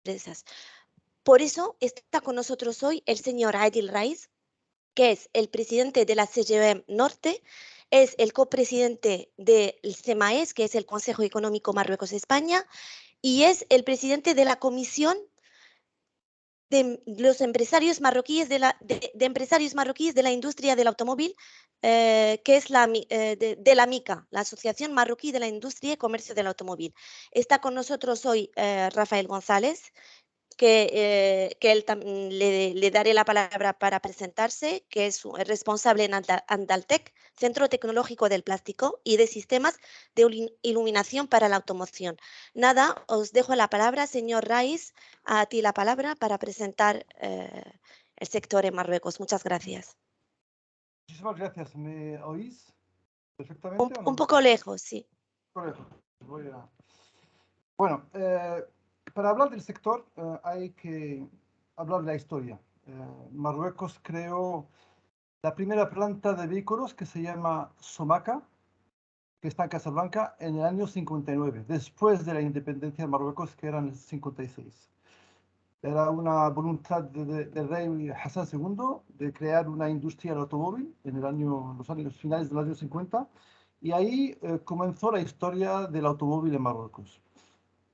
empresas. Por eso está con nosotros hoy el señor Adil Raiz, que es el presidente de la CGM Norte, es el copresidente del CEMAES, que es el Consejo Económico Marruecos-España, y es el presidente de la Comisión de los empresarios marroquíes de empresarios marroquíes de la industria del automóvil, que es de la MICA, la Asociación Marroquí de la Industria y Comercio del Automóvil. Está con nosotros hoy Rafael González, que le daré la palabra para presentarse, que es responsable en Andaltec, Centro Tecnológico del Plástico y de Sistemas de Iluminación para la Automoción. Nada, os dejo la palabra, señor Raiz, a ti la palabra para presentar el sector en Marruecos. Muchas gracias. Muchísimas gracias. ¿Me oís perfectamente o Un no? poco lejos, sí. Correcto. Bueno, para hablar del sector hay que hablar de la historia. Marruecos creó la primera planta de vehículos que se llama Somaca, que está en Casablanca, en el año 59, después de la independencia de Marruecos, que era en el 56. Era una voluntad del rey Hassan II de crear una industria del automóvil en los años finales de los años 50, y ahí comenzó la historia del automóvil en Marruecos.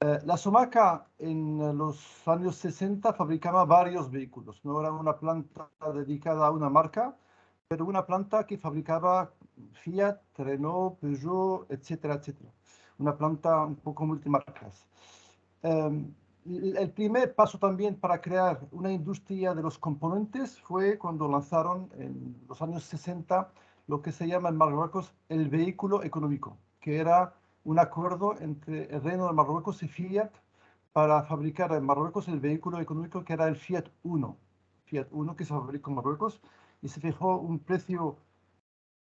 La Somaca en los años 60 fabricaba varios vehículos. No era una planta dedicada a una marca, pero una planta que fabricaba Fiat, Renault, Peugeot, etcétera, etcétera. Una planta un poco multimarcas. El primer paso también para crear una industria de los componentes fue cuando lanzaron en los años 60 lo que se llama en Marruecos el vehículo económico, que era un acuerdo entre el Reino de Marruecos y Fiat para fabricar en Marruecos el vehículo económico que era el Fiat Uno que se fabricó en Marruecos, y se fijó un precio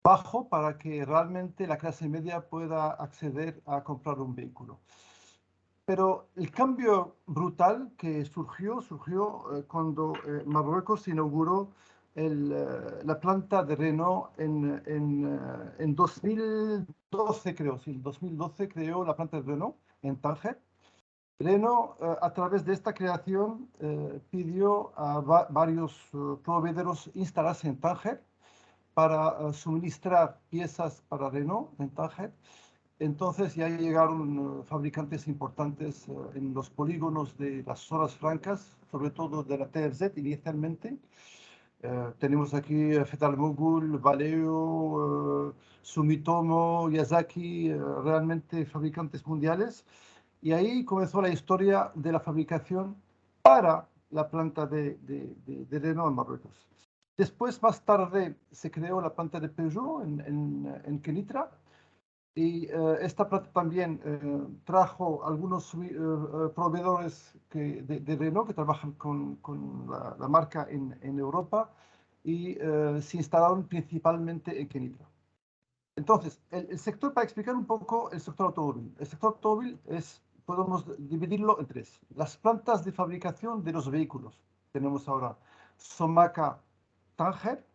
bajo para que realmente la clase media pueda acceder a comprar un vehículo. Pero el cambio brutal que surgió cuando Marruecos inauguró la planta de Renault en 2012, creo. Sí, en 2012 creó la planta de Renault en Tánger. Renault, a través de esta creación, pidió a varios proveedores instalarse en Tánger para suministrar piezas para Renault en Tánger. Entonces ya llegaron fabricantes importantes en los polígonos de las zonas francas, sobre todo de la TRZ inicialmente. Tenemos aquí Fetal-Mogul, Valeo, Sumitomo, Yazaki, realmente fabricantes mundiales. Y ahí comenzó la historia de la fabricación para la planta de Renault en Marruecos. Después, más tarde, se creó la planta de Peugeot en Kenitra. Y esta planta también trajo algunos proveedores de Renault que trabajan con la marca en Europa, y se instalaron principalmente en Kenitra. Entonces, el sector, para explicar un poco el sector automóvil. El sector automóvil podemos dividirlo en tres. Las plantas de fabricación de los vehículos. Tenemos ahora Somaca, Tánger,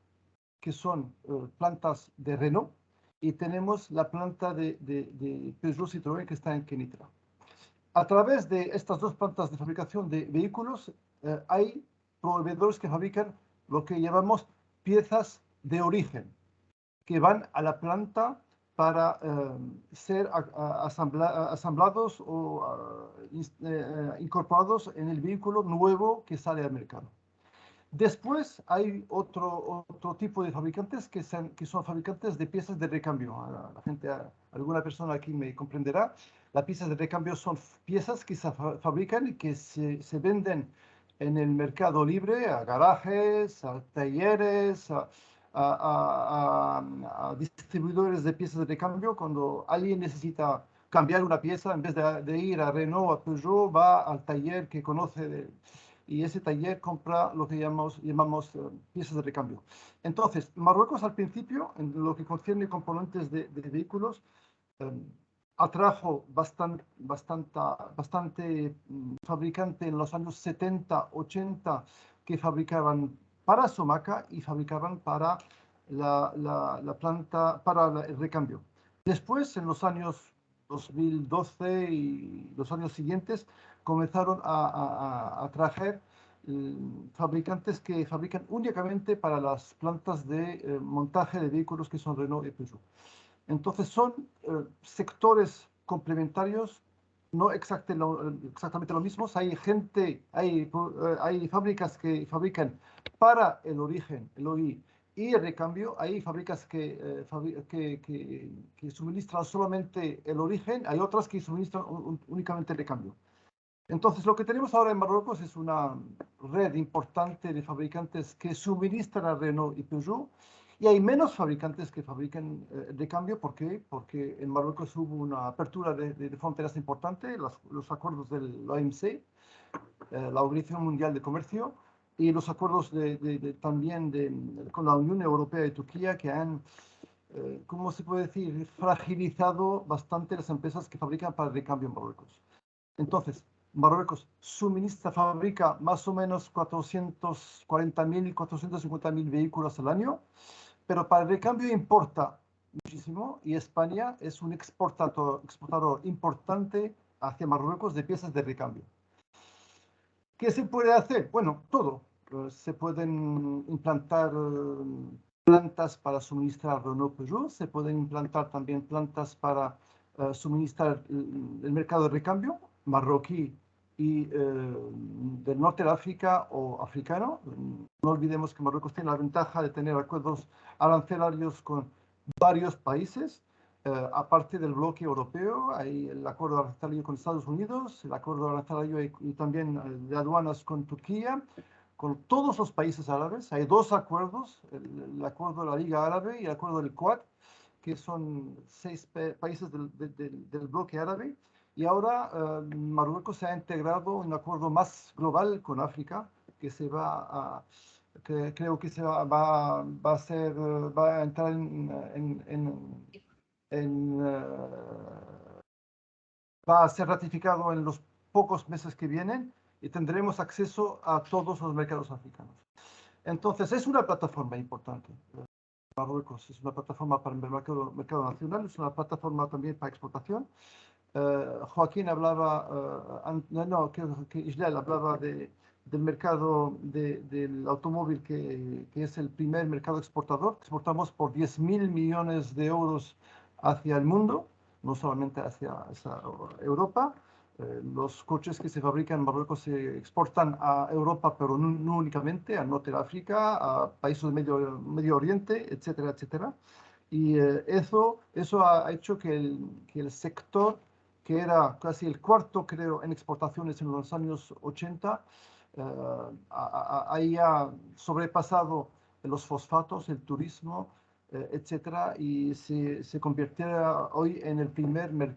que son plantas de Renault, y tenemos la planta de Peugeot Citroën que está en Kenitra. A través de estas dos plantas de fabricación de vehículos hay proveedores que fabrican lo que llamamos piezas de origen, que van a la planta para ser asamblados o incorporados en el vehículo nuevo que sale al mercado. Después hay otro tipo de fabricantes que son fabricantes de piezas de recambio. Alguna persona aquí me comprenderá. Las piezas de recambio son piezas que se fabrican y que se venden en el mercado libre a garajes, a talleres, a distribuidores de piezas de recambio. Cuando alguien necesita cambiar una pieza, en vez de ir a Renault o a Peugeot, va al taller que conoce y ese taller compra lo que llamamos piezas de recambio. Entonces, Marruecos al principio, en lo que concierne componentes de vehículos, atrajo bastante fabricante en los años 70, 80, que fabricaban para Somaca y fabricaban para la planta, para el recambio. Después, en los años 2012 y los años siguientes comenzaron a traer fabricantes que fabrican únicamente para las plantas de montaje de vehículos que son Renault y Peugeot. Entonces son sectores complementarios, no exactamente lo mismo. Hay fábricas que fabrican para el origen, el OI, y el recambio. Hay fábricas que suministran solamente el origen, hay otras que suministran únicamente el recambio. Entonces, lo que tenemos ahora en Marruecos es una red importante de fabricantes que suministran a Renault y Peugeot, y hay menos fabricantes que fabrican de cambio. ¿Por qué? Porque en Marruecos hubo una apertura de fronteras importante, los acuerdos del OMC, la Organización Mundial de Comercio, y los acuerdos también con la Unión Europea y Turquía, que han, ¿cómo se puede decir?, fragilizado bastante las empresas que fabrican para el recambio en Marruecos. Entonces, Marruecos fabrica más o menos 440.000, 450.000 vehículos al año, pero para el recambio importa muchísimo, y España es un exportador importante hacia Marruecos de piezas de recambio. ¿Qué se puede hacer? Bueno, todo. Se pueden implantar plantas para suministrar Renault Peugeot, se pueden implantar también plantas para suministrar el mercado de recambio marroquí y del norte de África o africano. No olvidemos que Marruecos tiene la ventaja de tener acuerdos arancelarios con varios países. Aparte del bloque europeo, hay el acuerdo arancelario con Estados Unidos, el acuerdo arancelario y también de aduanas con Turquía, con todos los países árabes. Hay dos acuerdos, el acuerdo de la Liga Árabe y el acuerdo del Quad, que son 6 países del bloque árabe. Y ahora Marruecos se ha integrado en un acuerdo más global con África, que creo que va a entrar va a ser ratificado en los pocos meses que vienen, y tendremos acceso a todos los mercados africanos. Entonces, es una plataforma importante. Marruecos es una plataforma para el mercado nacional, es una plataforma también para exportación. Joaquín hablaba, que Islal hablaba del mercado del automóvil, que es el primer mercado exportador. Exportamos por 10.000 millones de euros hacia el mundo, no solamente hacia Europa. Los coches que se fabrican en Marruecos se exportan a Europa, pero no únicamente, al norte de África, a países del Medio Oriente, etcétera, etcétera. Y eso ha hecho que el sector, que era casi el cuarto, creo, en exportaciones en los años 80, haya sobrepasado los fosfatos, el turismo, etcétera, y se convirtiera hoy en el primer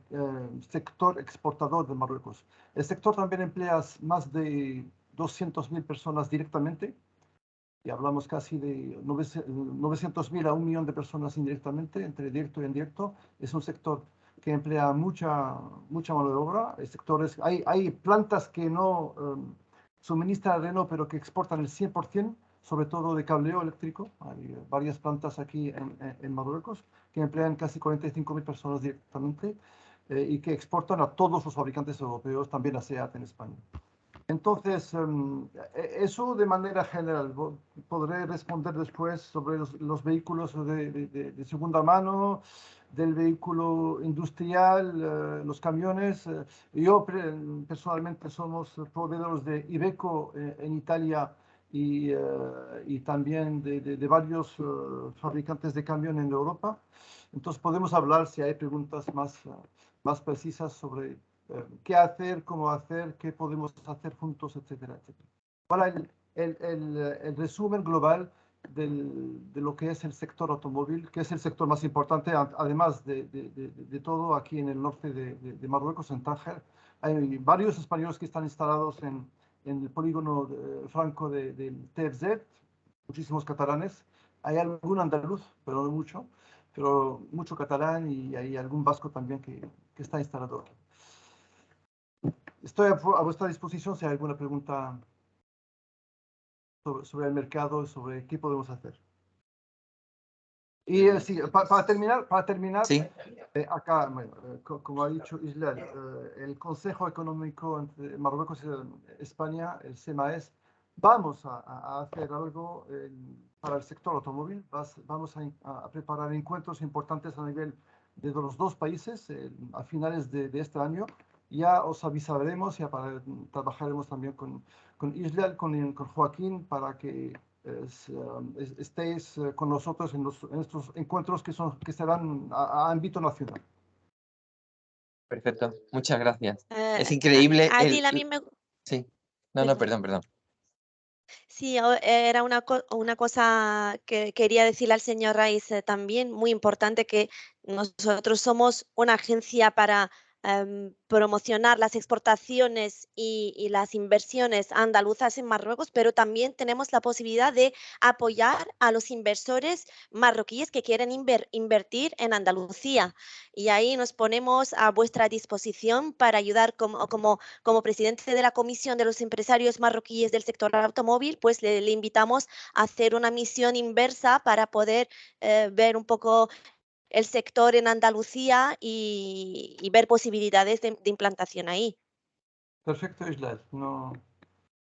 sector exportador de Marruecos. El sector también emplea más de 200.000 personas directamente, y hablamos casi de 900.000 a 1 millón de personas indirectamente, entre directo y indirecto. Es un sector que emplea mucha mano de obra. Hay plantas que no suministran a Renault, pero que exportan el 100%, sobre todo de cableo eléctrico. Hay varias plantas aquí en Marruecos que emplean casi 45.000 personas directamente, y que exportan a todos los fabricantes europeos, también a SEAT en España. Entonces, eso de manera general. Podré responder después sobre los vehículos de segunda mano, del vehículo industrial, los camiones. Yo personalmente somos proveedores de Iveco en Italia, y también de varios fabricantes de camión en Europa. Entonces podemos hablar, si hay preguntas más precisas, sobre qué hacer, cómo hacer, qué podemos hacer juntos, etcétera, etcétera. Para el resumen global de lo que es el sector automóvil, que es el sector más importante, además de todo, aquí en el norte de Marruecos, en Tánger. Hay varios españoles que están instalados en el polígono franco del TFZ, muchísimos catalanes. Hay algún andaluz, pero no mucho, pero mucho catalán, y hay algún vasco también que está instalado aquí. Estoy a vuestra disposición si hay alguna pregunta sobre el mercado y sobre qué podemos hacer. Y sí, para terminar Sí. acá, bueno, como ha dicho Islal, el Consejo Económico entre Marruecos y España, el CEMAES, vamos a hacer algo para el sector automóvil. Vamos a preparar encuentros importantes a nivel de los dos países a finales de este año. Ya os avisaremos, ya trabajaremos también con Islal, con Joaquín, para que estéis con nosotros en estos encuentros que serán a ámbito nacional. Perfecto, muchas gracias. Es Eh, increíble Adil, a mí me... Sí. No, Perdona. perdón. Sí, era una cosa que quería decirle al señor Raiz también, muy importante, que nosotros somos una agencia para promocionar las exportaciones y las inversiones andaluzas en Marruecos, pero también tenemos la posibilidad de apoyar a los inversores marroquíes que quieren invertir en Andalucía. Y ahí nos ponemos a vuestra disposición para ayudar como presidente de la Comisión de los Empresarios Marroquíes del sector automóvil, pues le invitamos a hacer una misión inversa para poder ver un poco el sector en Andalucía y ver posibilidades de implantación ahí. Perfecto, Isla. No,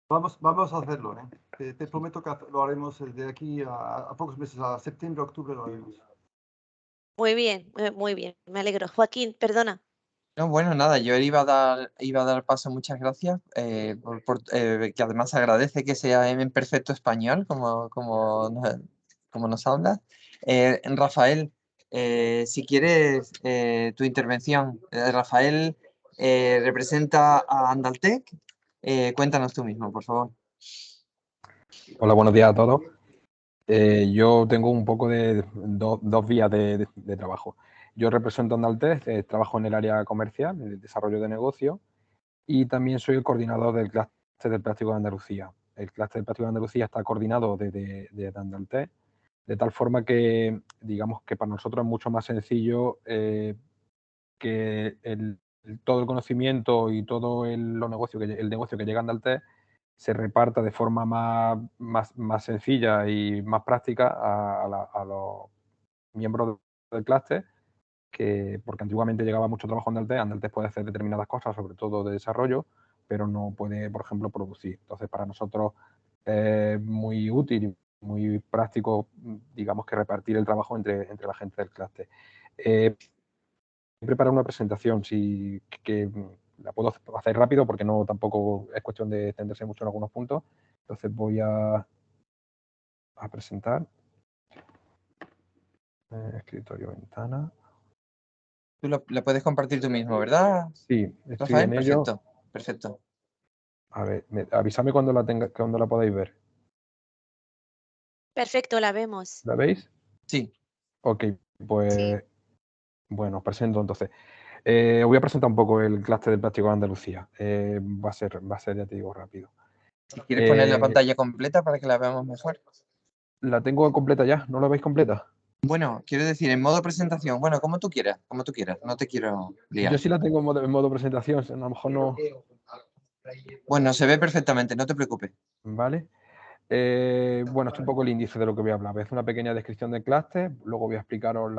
vamos a hacerlo. Te prometo que lo haremos de aquí a pocos meses, a septiembre, octubre lo haremos. Muy bien, me alegro. Joaquín, perdona. No, bueno, nada, yo iba a dar paso, muchas gracias, que además agradece que sea en perfecto español, como nos hablas. Rafael, si quieres tu intervención. Rafael representa a Andaltec. Cuéntanos tú mismo, por favor. Hola, buenos días a todos. Yo tengo un poco de dos vías de trabajo. Yo represento a Andaltec, trabajo en el área comercial, en el desarrollo de negocio, y también soy el coordinador del clúster del plástico de Andalucía. El clúster del plástico de Andalucía está coordinado desde Andaltec, de tal forma que, digamos que para nosotros es mucho más sencillo que todo el conocimiento y todo el negocio que llega a Andaltec se reparta de forma más sencilla y más práctica a los miembros del clúster, porque antiguamente llegaba mucho trabajo en Andaltec. Andaltec puede hacer determinadas cosas, sobre todo de desarrollo, pero no puede, por ejemplo, producir. Entonces, para nosotros es muy útil y muy práctico, digamos, que repartir el trabajo entre la gente del clúster. He preparado una presentación que la puedo hacer rápido porque no tampoco es cuestión de extenderse mucho en algunos puntos. Entonces voy a presentar. Escritorio, ventana. Tú la puedes compartir tú mismo, ¿verdad, Sí, estoy Rafael? en ello. Perfecto. A ver, avísame cuando la podáis ver. Perfecto, la vemos. ¿La veis? Sí. Ok, pues bueno, os presento entonces. Voy a presentar un poco el clúster del plástico de Andalucía. Va a ser, ya te digo, rápido. Si quieres poner la pantalla completa para que la veamos mejor. La tengo completa ya, ¿no la veis completa? Bueno, quiero decir, en modo presentación. Bueno, como tú quieras, no te quiero liar. Yo sí la tengo en modo presentación, a lo mejor no. Bueno, se ve perfectamente, no te preocupes. Vale. Bueno, esto es un poco el índice de lo que voy a hablar. Es una pequeña descripción del clúster, luego voy a explicaros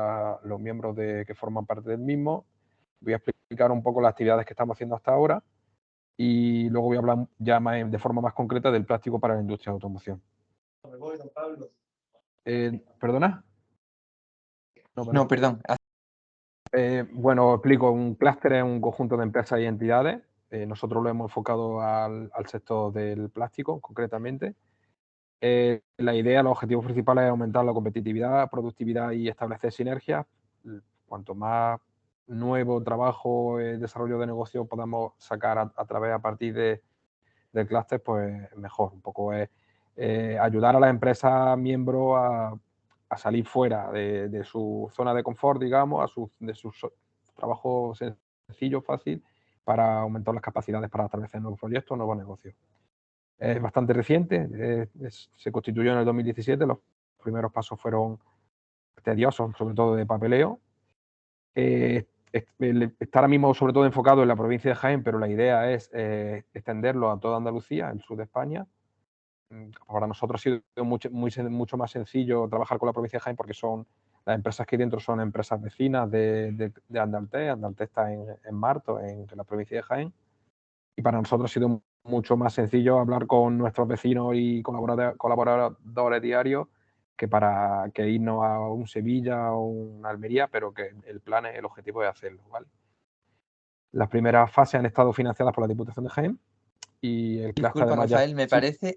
los miembros que forman parte del mismo, voy a explicar un poco las actividades que estamos haciendo hasta ahora y luego voy a hablar ya de forma más concreta del plástico para la industria de automoción. ¿Perdona? No, perdón. Bueno, explico. Un clúster es un conjunto de empresas y entidades. Nosotros lo hemos enfocado al sector del plástico, concretamente. La idea, los objetivos principales es aumentar la competitividad, productividad y establecer sinergias. Cuanto más nuevo trabajo, desarrollo de negocio podamos sacar a partir del clúster, pues mejor. Un poco es ayudar a las empresas miembros a salir fuera de su zona de confort, digamos, de su trabajo sencillo, fácil, para aumentar las capacidades para establecer nuevos proyectos, nuevos negocios. Es bastante reciente, se constituyó en el 2017, los primeros pasos fueron tediosos, sobre todo de papeleo. Está ahora mismo sobre todo enfocado en la provincia de Jaén, pero la idea es extenderlo a toda Andalucía, el sur de España. Para nosotros ha sido mucho más sencillo trabajar con la provincia de Jaén porque son Las empresas que hay dentro son empresas vecinas de Andalté. Andalté está en Marto, en la provincia de Jaén. Y para nosotros ha sido mucho más sencillo hablar con nuestros vecinos y colaboradores diarios que irnos a un Sevilla o una Almería, pero que el objetivo es hacerlo, ¿vale? Las primeras fases han estado financiadas por la Diputación de Jaén y el clúster Disculpa, además ya... Rafael,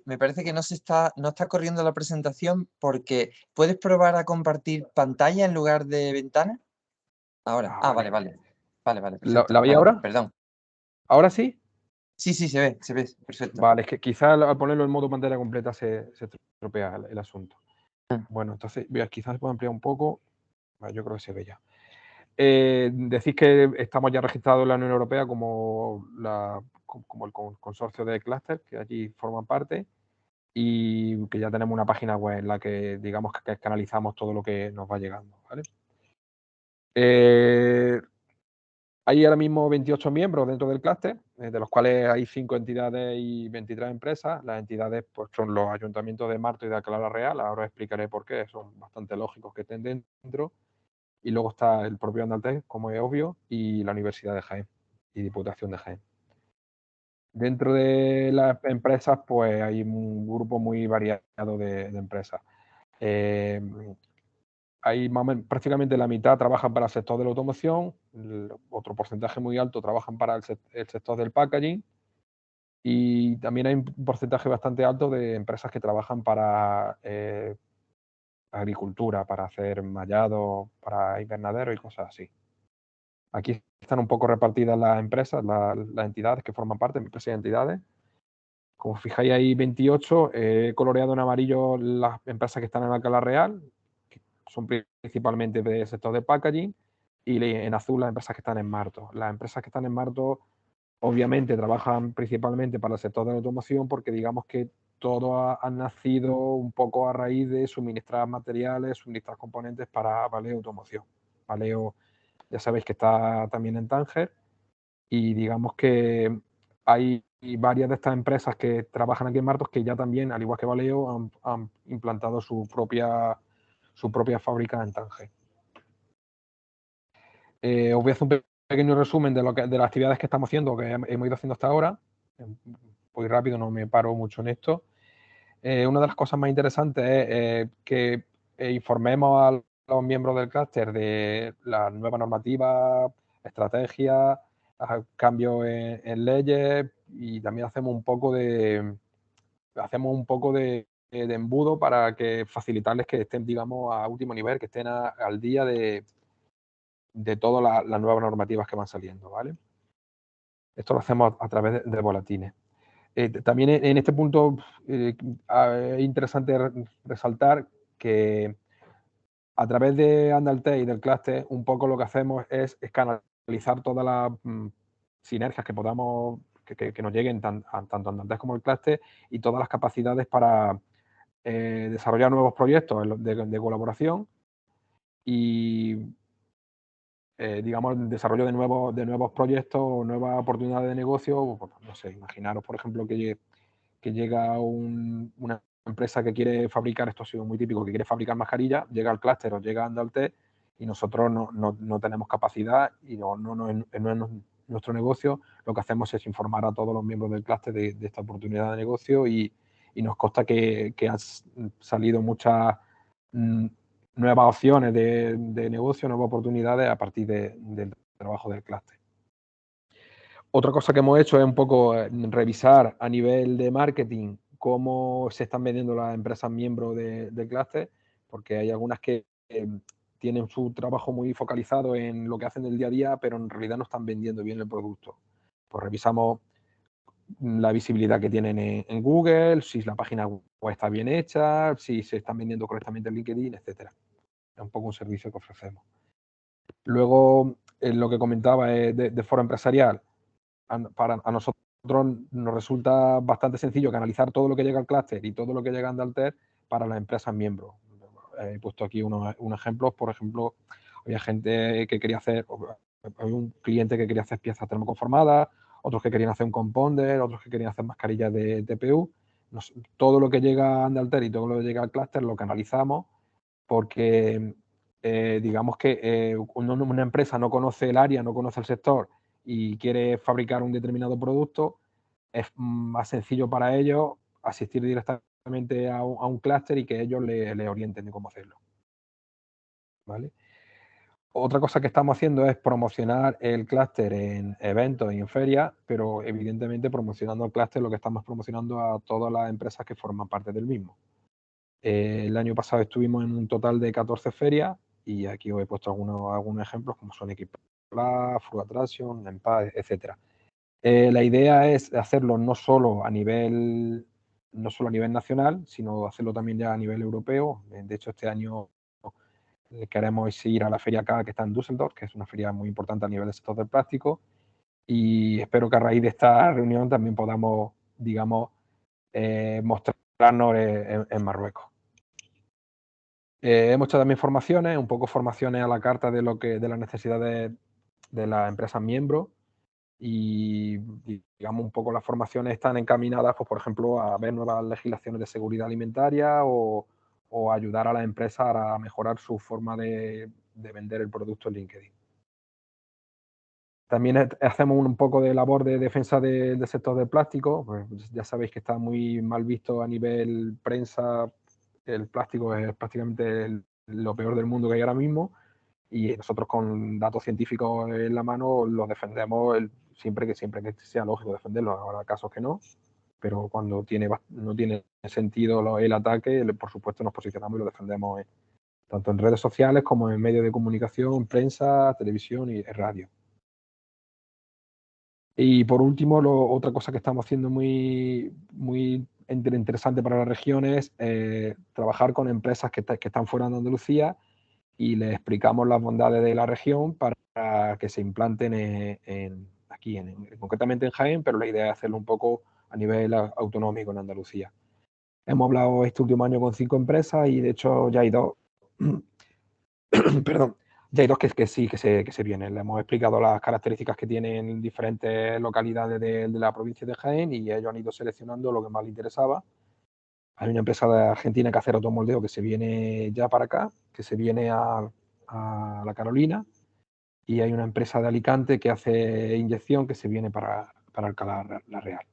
me parece que no está corriendo la presentación porque ¿puedes probar a compartir pantalla en lugar de ventana? Ahora. Vale, perfecto. ¿La veis ahora? Perdón. ¿Ahora sí? Sí, se ve, perfecto. Vale, es que quizás al ponerlo en modo pantalla completa se estropea el asunto. Bueno, entonces quizás puedo ampliar un poco. Yo creo que se ve ya. Decís que estamos ya registrados en la Unión Europea como el consorcio de clúster, que allí forman parte, y que ya tenemos una página web en la que digamos que canalizamos todo lo que nos va llegando, ¿vale? Hay ahora mismo 28 miembros dentro del clúster, de los cuales hay 5 entidades y 23 empresas. Las entidades pues, son los ayuntamientos de Marto y de Alcalá la Real. Ahora os explicaré por qué, son bastante lógicos que estén dentro. Y luego está el propio Andaltés, como es obvio, y la Universidad de Jaén y Diputación de Jaén. Dentro de las empresas, pues hay un grupo muy variado de empresas. Hay prácticamente la mitad trabajan para el sector de la automoción, otro porcentaje muy alto trabajan para el sector del packaging y también hay un porcentaje bastante alto de empresas que trabajan para agricultura, para hacer mallado, para invernaderos y cosas así. Aquí están un poco repartidas las empresas, las entidades que forman parte, empresas y entidades. Como fijáis, hay 28, he coloreado en amarillo las empresas que están en Alcalá Real, que son principalmente del sector de packaging, y en azul las empresas que están en Marto. Las empresas que están en Marto obviamente trabajan principalmente para el sector de la automoción porque digamos que todo ha nacido un poco a raíz de suministrar materiales, suministrar componentes para Valeo Automoción. Valeo, ya sabéis que está también en Tánger y digamos que hay varias de estas empresas que trabajan aquí en Martos que ya también, al igual que Valeo, han implantado su propia fábrica en Tánger. Os voy a hacer un pequeño resumen de las actividades que estamos haciendo, que hemos ido haciendo hasta ahora. Voy rápido, no me paro mucho en esto. Una de las cosas más interesantes es que informemos a los miembros del clúster de la nueva normativa, estrategias, cambios en leyes y también hacemos un poco de embudo para que facilitarles que estén, digamos, a último nivel, que estén al día de todas las nuevas normativas que van saliendo, ¿vale? Esto lo hacemos a través de boletines. También en este punto es interesante resaltar que a través de Andalté y del clúster un poco lo que hacemos es canalizar todas las sinergias que podamos, que nos lleguen tanto a Andalté como el clúster y todas las capacidades para desarrollar nuevos proyectos de colaboración y digamos, el desarrollo de nuevos proyectos, nuevas oportunidades de negocio. Pues, no sé, imaginaros, por ejemplo, que llega una empresa que quiere fabricar, esto ha sido muy típico, que quiere fabricar mascarillas, llega al clúster o llega a Andalté y nosotros no tenemos capacidad y no es nuestro negocio. Lo que hacemos es informar a todos los miembros del clúster de esta oportunidad de negocio y nos consta que han salido muchas nuevas opciones de negocio, nuevas oportunidades a partir del trabajo del clúster. Otra cosa que hemos hecho es un poco revisar a nivel de marketing cómo se están vendiendo las empresas miembros del clúster, porque hay algunas que tienen su trabajo muy focalizado en lo que hacen del día a día, pero en realidad no están vendiendo bien el producto. Pues revisamos la visibilidad que tienen en Google, si la página web está bien hecha, si se están vendiendo correctamente en LinkedIn, etcétera. Es un poco un servicio que ofrecemos. Luego, lo que comentaba de foro empresarial, a nosotros nos resulta bastante sencillo canalizar todo lo que llega al clúster y todo lo que llega a Andalter para las empresas miembros. He puesto aquí unos ejemplos. Por ejemplo, había gente que quería había un cliente que quería hacer piezas termoconformadas, otros que querían hacer un compounder, otros que querían hacer mascarillas de TPU. Todo lo que llega a Andalter y todo lo que llega al clúster lo canalizamos porque digamos que una empresa no conoce el área, no conoce el sector y quiere fabricar un determinado producto, es más sencillo para ellos asistir directamente a un clúster y que ellos le orienten de cómo hacerlo. ¿Vale? Otra cosa que estamos haciendo es promocionar el clúster en eventos y en ferias, pero evidentemente promocionando el clúster lo que estamos promocionando a todas las empresas que forman parte del mismo. El año pasado estuvimos en un total de 14 ferias y aquí os he puesto algunos ejemplos como son Equipla, Frugattraction, Empad, etc. La idea es hacerlo no solo a nivel nacional, sino hacerlo también ya a nivel europeo. De hecho, este año queremos ir a la Feria K, que está en Düsseldorf, que es una feria muy importante a nivel del sector del plástico, y espero que a raíz de esta reunión también podamos, digamos, mostrarnos en Marruecos. Hemos hecho también formaciones, un poco formaciones a la carta de las necesidades de las empresas miembros, y digamos un poco las formaciones están encaminadas, pues, por ejemplo, a ver nuevas legislaciones de seguridad alimentaria o ayudar a las empresas a mejorar su forma de vender el producto en LinkedIn. También hacemos un poco de labor de defensa del sector del plástico. Pues ya sabéis que está muy mal visto a nivel prensa. El plástico es prácticamente lo peor del mundo que hay ahora mismo, y nosotros con datos científicos en la mano lo defendemos siempre que sea lógico defenderlo. Habrá casos que no, pero cuando no tiene sentido el ataque, por supuesto nos posicionamos y lo defendemos tanto en redes sociales como en medios de comunicación, prensa, televisión y radio. Y por último, otra cosa que estamos haciendo muy interesante para la región es trabajar con empresas que están fuera de Andalucía, y les explicamos las bondades de la región para que se implanten aquí, concretamente en Jaén, pero la idea es hacerlo un poco a nivel autonómico en Andalucía. Hemos hablado este último año con 5 empresas y de hecho ya hay 2, perdón, ya hay 2 que sí, que se vienen. Le hemos explicado las características que tienen diferentes localidades de la provincia de Jaén y ellos han ido seleccionando lo que más les interesaba. Hay una empresa de Argentina que hace automoldeo que se viene ya para acá, que se viene a la Carolina, y hay una empresa de Alicante que hace inyección que se viene para Alcalá la Real.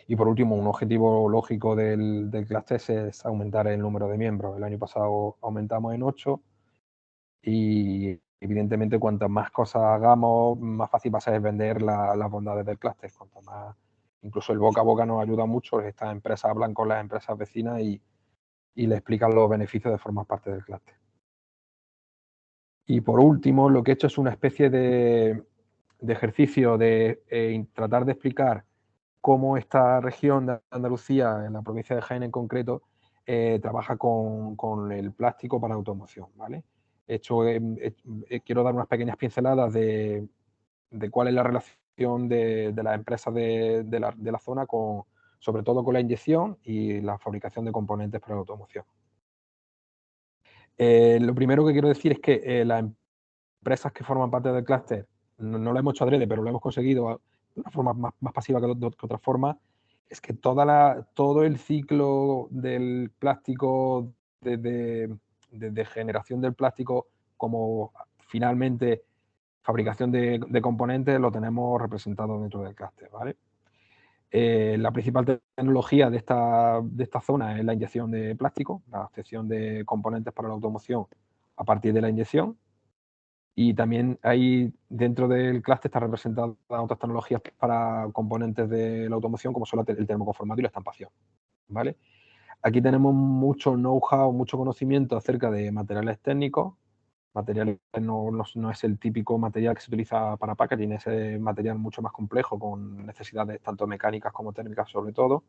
Y por último, un objetivo lógico del clúster es aumentar el número de miembros. El año pasado aumentamos en 8 y evidentemente cuantas más cosas hagamos, más fácil va a ser vender las bondades del clúster. Cuanto más, incluso el boca a boca nos ayuda mucho. Estas empresas hablan con las empresas vecinas y le explican los beneficios de formar parte del clúster. Y por último, lo que he hecho es una especie de ejercicio de tratar de explicar cómo esta región de Andalucía, en la provincia de Jaén en concreto, trabaja con el plástico para automoción, ¿vale? Quiero dar unas pequeñas pinceladas de cuál es la relación de las empresas de la zona, sobre todo con la inyección y la fabricación de componentes para la automoción. Lo primero que quiero decir es que las empresas que forman parte del clúster, no lo hemos hecho adrede, pero lo hemos conseguido de una forma más pasiva que otra forma, es que todo el ciclo del plástico, desde generación del plástico como finalmente fabricación de componentes, lo tenemos representado dentro del clúster, ¿vale? La principal tecnología de esta zona es la inyección de plástico, la obtención de componentes para la automoción a partir de la inyección. Y también ahí dentro del clúster está representada otras tecnologías para componentes de la automoción, como son el termoconformado y la estampación, ¿vale? Aquí tenemos mucho know-how, mucho conocimiento acerca de materiales técnicos. Materiales no es el típico material que se utiliza para packaging, es material mucho más complejo, con necesidades tanto mecánicas como térmicas sobre todo,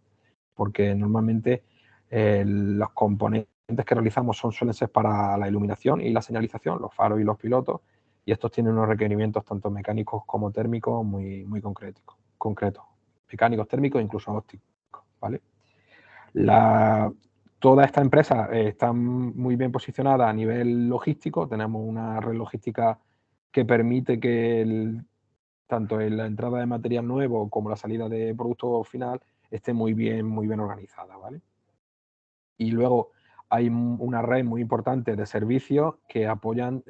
porque normalmente los componentes que realizamos suelen ser para la iluminación y la señalización, los faros y los pilotos, y estos tienen unos requerimientos tanto mecánicos como térmicos muy concretos, mecánicos, térmicos e incluso ópticos, ¿vale? Toda esta empresa está muy bien posicionada a nivel logístico. Tenemos una red logística que permite que tanto en la entrada de material nuevo como la salida de producto final esté muy bien organizada, ¿vale? Y luego hay una red muy importante de servicios que apoyan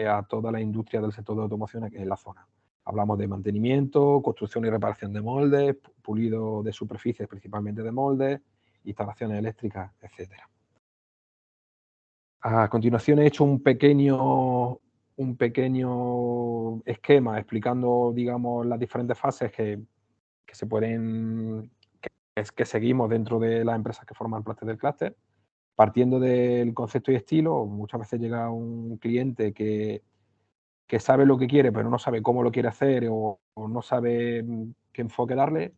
a toda la industria del sector de automoción en la zona. Hablamos de mantenimiento, construcción y reparación de moldes, pulido de superficies, principalmente de moldes, instalaciones eléctricas, etc. A continuación he hecho un pequeño esquema explicando, digamos, las diferentes fases que se pueden, que seguimos dentro de las empresas que forman parte del clúster. Partiendo del concepto y estilo, muchas veces llega un cliente que sabe lo que quiere, pero no sabe cómo lo quiere hacer o no sabe qué enfoque darle.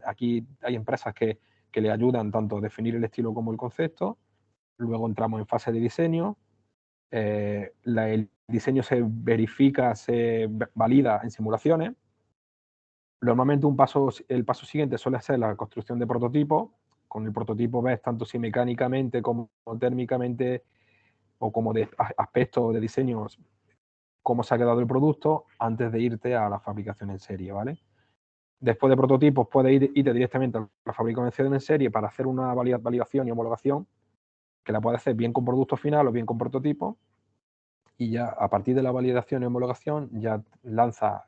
Aquí hay empresas que le ayudan tanto a definir el estilo como el concepto. Luego entramos en fase de diseño. El diseño se verifica, se valida en simulaciones. Normalmente el paso siguiente suele ser la construcción de prototipos. Con el prototipo ves tanto si mecánicamente como térmicamente o como de aspectos de diseño cómo se ha quedado el producto antes de irte a la fabricación en serie, ¿vale? Después de prototipos puedes irte directamente a la fabricación en serie para hacer una validación y homologación que la puedes hacer bien con producto final o bien con prototipo, y ya a partir de la validación y homologación ya lanza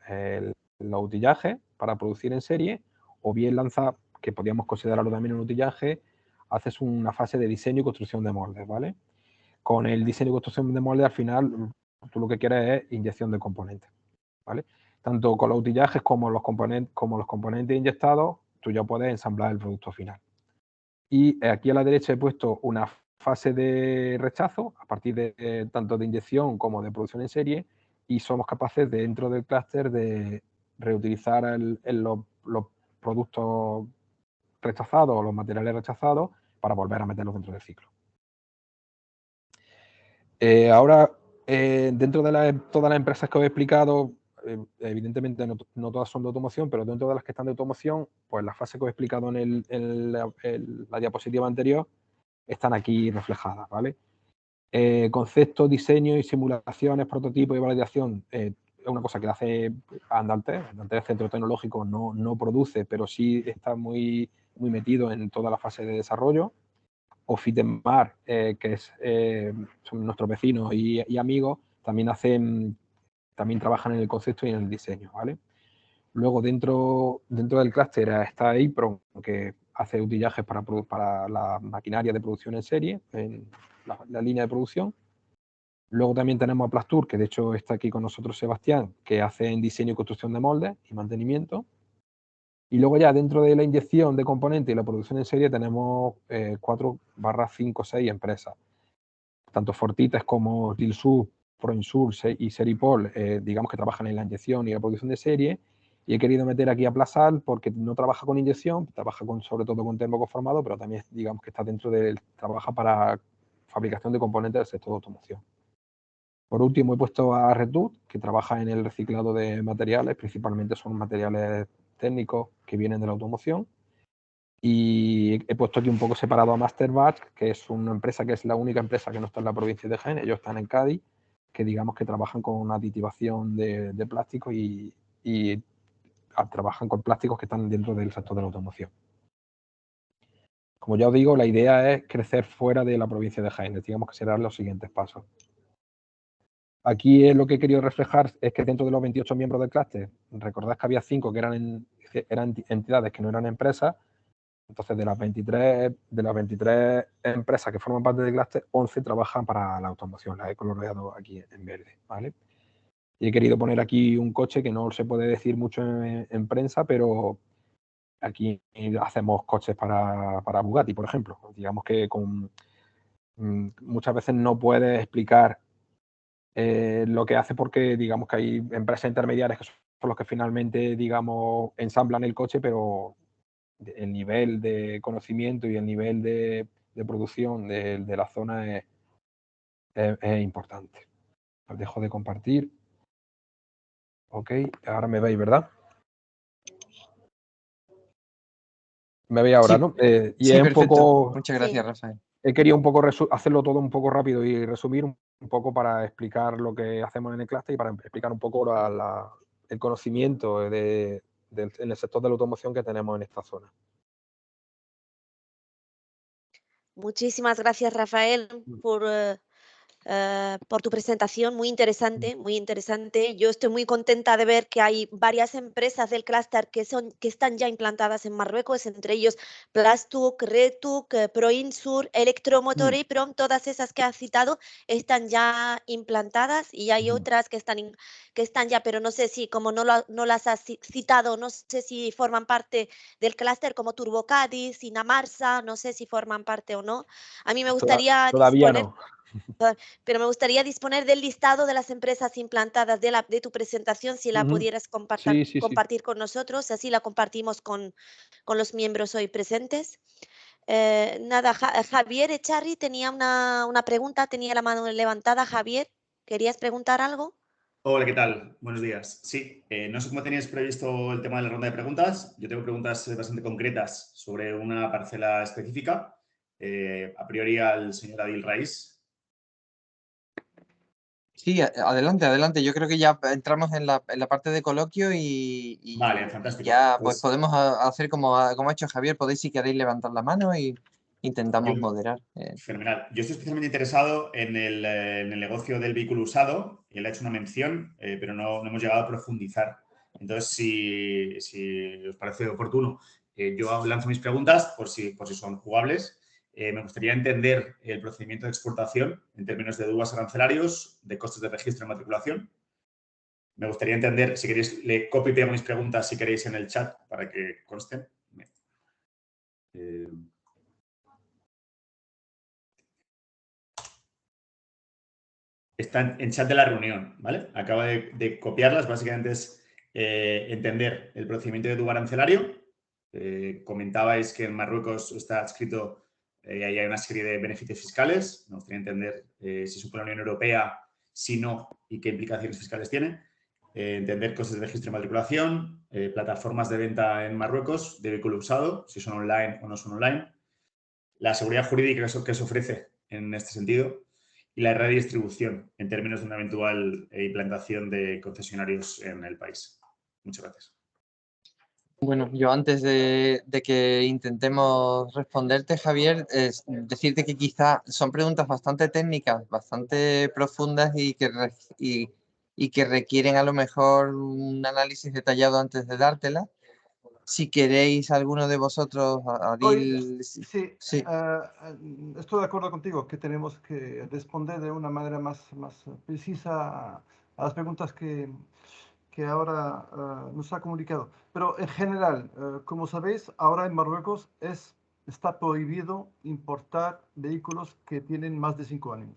los utillajes para producir en serie, o bien lanza, que podríamos considerarlo también un utillaje, haces una fase de diseño y construcción de moldes, ¿vale? Con el diseño y construcción de moldes al final tú lo que quieres es inyección de componentes, ¿vale? Tanto con los utillajes como los componentes inyectados, tú ya puedes ensamblar el producto final. Y aquí a la derecha he puesto una fase de rechazo a partir de tanto de inyección como de producción en serie, y somos capaces dentro del clúster de reutilizar los productos rechazados o los materiales rechazados para volver a meterlos dentro del ciclo. Ahora, dentro de todas las empresas que os he explicado, evidentemente no todas son de automoción, pero dentro de las que están de automoción, pues las fases que os he explicado en la diapositiva anterior están aquí reflejadas, ¿vale? Concepto, diseño y simulaciones, prototipos y validación es una cosa que hace Andaltes. Andaltes, el centro tecnológico, no produce, pero sí está muy metido en toda la fase de desarrollo. O Fitmar, que son nuestros vecinos y amigos, también trabajan en el concepto y en el diseño, ¿vale? Luego dentro del clúster está Apron, que hace utillajes para la maquinaria de producción en serie, en la línea de producción. Luego también tenemos a Plastur, que de hecho está aquí con nosotros Sebastián, que hace en diseño y construcción de moldes y mantenimiento. Y luego ya dentro de la inyección de componentes y la producción en serie tenemos 4/5-6 empresas. Tanto Fortites como Tilsur, Proinsur y Seripol, digamos que trabajan en la inyección y la producción de serie. Y he querido meter aquí a Plasal porque no trabaja con inyección, trabaja sobre todo con termoconformado, pero también digamos que está trabaja para fabricación de componentes del sector de automoción. Por último he puesto a Redwood, que trabaja en el reciclado de materiales, principalmente son materiales técnicos que vienen de la automoción. Y he puesto aquí un poco separado a Masterbatch, que es una empresa que es la única empresa que no está en la provincia de Jaén, ellos están en Cádiz, que digamos que trabajan con una aditivación de plástico y trabajan con plásticos que están dentro del sector de la automoción. Como ya os digo, la idea es crecer fuera de la provincia de Jaén, digamos que serán los siguientes pasos. Aquí lo que he querido reflejar es que dentro de los 28 miembros del clúster, recordad que había 5 que eran entidades que no eran empresas. Entonces, de las 23 empresas que forman parte del clúster, 11 trabajan para la automoción. Las he coloreado aquí en verde, ¿vale? Y he querido poner aquí un coche que no se puede decir mucho en prensa, pero aquí hacemos coches para Bugatti, por ejemplo. Digamos que muchas veces no puedes explicar lo que hace porque digamos que hay empresas intermediarias que son los que finalmente, digamos, ensamblan el coche, pero el nivel de conocimiento y el nivel de producción de la zona es importante. Os dejo de compartir. Ok, ahora me veis, ¿verdad? Me veis ahora, Sí. ¿no? Y Sí, es un perfecto. poco... Muchas gracias, Sí. Rafael. He querido un poco hacerlo todo un poco rápido y resumir un poco para explicar lo que hacemos en el clúster y para explicar un poco el conocimiento en el sector de la automoción que tenemos en esta zona. Muchísimas gracias, Rafael, por tu presentación, muy interesante, muy interesante. Yo estoy muy contenta de ver que hay varias empresas del clúster que están ya implantadas en Marruecos, entre ellos Plastuc, Retuc, Proinsur, Electromotor y Prom, todas esas que has citado están ya implantadas y hay otras que están ya, pero no sé si, como no las has citado, no sé si forman parte del clúster como Turbocadis, Sinamarsa, no sé si forman parte o no. A mí me gustaría Todavía disponer no. pero me gustaría disponer del listado de las empresas implantadas de tu presentación, si la pudieras Sí, sí, sí. compartir con nosotros, así la compartimos con los miembros hoy presentes. Nada, Javier Echarri tenía una pregunta, tenía la mano levantada. Javier, ¿querías preguntar algo? Hola, ¿qué tal? Buenos días. Sí, no sé cómo teníais previsto el tema de la ronda de preguntas. Yo tengo preguntas bastante concretas sobre una parcela específica. A priori al señor Adil Raiz. Sí, adelante, adelante. Yo creo que ya entramos en la parte de coloquio y Vale, fantástico. ya pues podemos hacer como ha hecho Javier. Podéis, si queréis, levantar la mano y intentamos moderar. Fenomenal. Yo estoy especialmente interesado en el negocio del vehículo usado. Él ha hecho una mención, pero no hemos llegado a profundizar. Entonces, si os parece oportuno, yo lanzo mis preguntas por si son jugables. Me gustaría entender el procedimiento de exportación en términos de dudas arancelarios, de costes de registro y matriculación. Me gustaría entender, si queréis, le copio y pego mis preguntas si queréis en el chat para que consten. Está en chat de la reunión, ¿vale? Acabo de copiarlas. Básicamente es entender el procedimiento de duda arancelario. Comentabais que en Marruecos está adscrito y hay una serie de beneficios fiscales. Me gustaría entender si supone la Unión Europea, si no, y qué implicaciones fiscales tiene. Entender costes de registro y matriculación, plataformas de venta en Marruecos de vehículo usado, si son online o no son online. La seguridad jurídica que se ofrece en este sentido y la red de distribución en términos de una eventual implantación de concesionarios en el país. Muchas gracias. Bueno, yo antes de que intentemos responderte, Javier, es decirte que quizá son preguntas bastante técnicas, bastante profundas y que requieren a lo mejor un análisis detallado antes de dártelas. Si queréis, alguno de vosotros, Adil... Sí, estoy de acuerdo contigo que tenemos que responder de una manera más precisa a las preguntas que ahora nos ha comunicado. Pero en general, como sabéis, ahora en Marruecos está prohibido importar vehículos que tienen más de 5 años.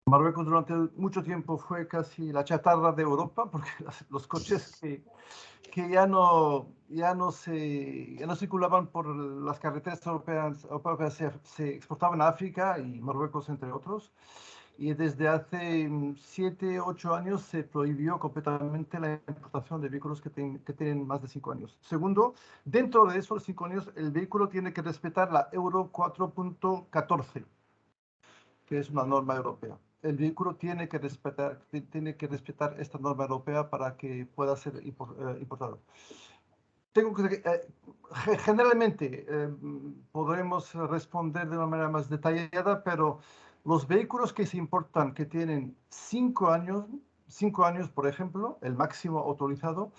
Marruecos durante mucho tiempo fue casi la chatarra de Europa, porque los coches que ya no circulaban por las carreteras europeas se exportaban a África y Marruecos, entre otros. Y desde hace 7, 8 años se prohibió completamente la importación de vehículos que tienen más de 5 años. Segundo, dentro de esos 5 años, el vehículo tiene que respetar la Euro 4.14, que es una norma europea. El vehículo tiene que respetar esta norma europea para que pueda ser importado. Generalmente podremos responder de una manera más detallada, pero los vehículos que se importan que tienen 5 años, por ejemplo, el máximo autorizado,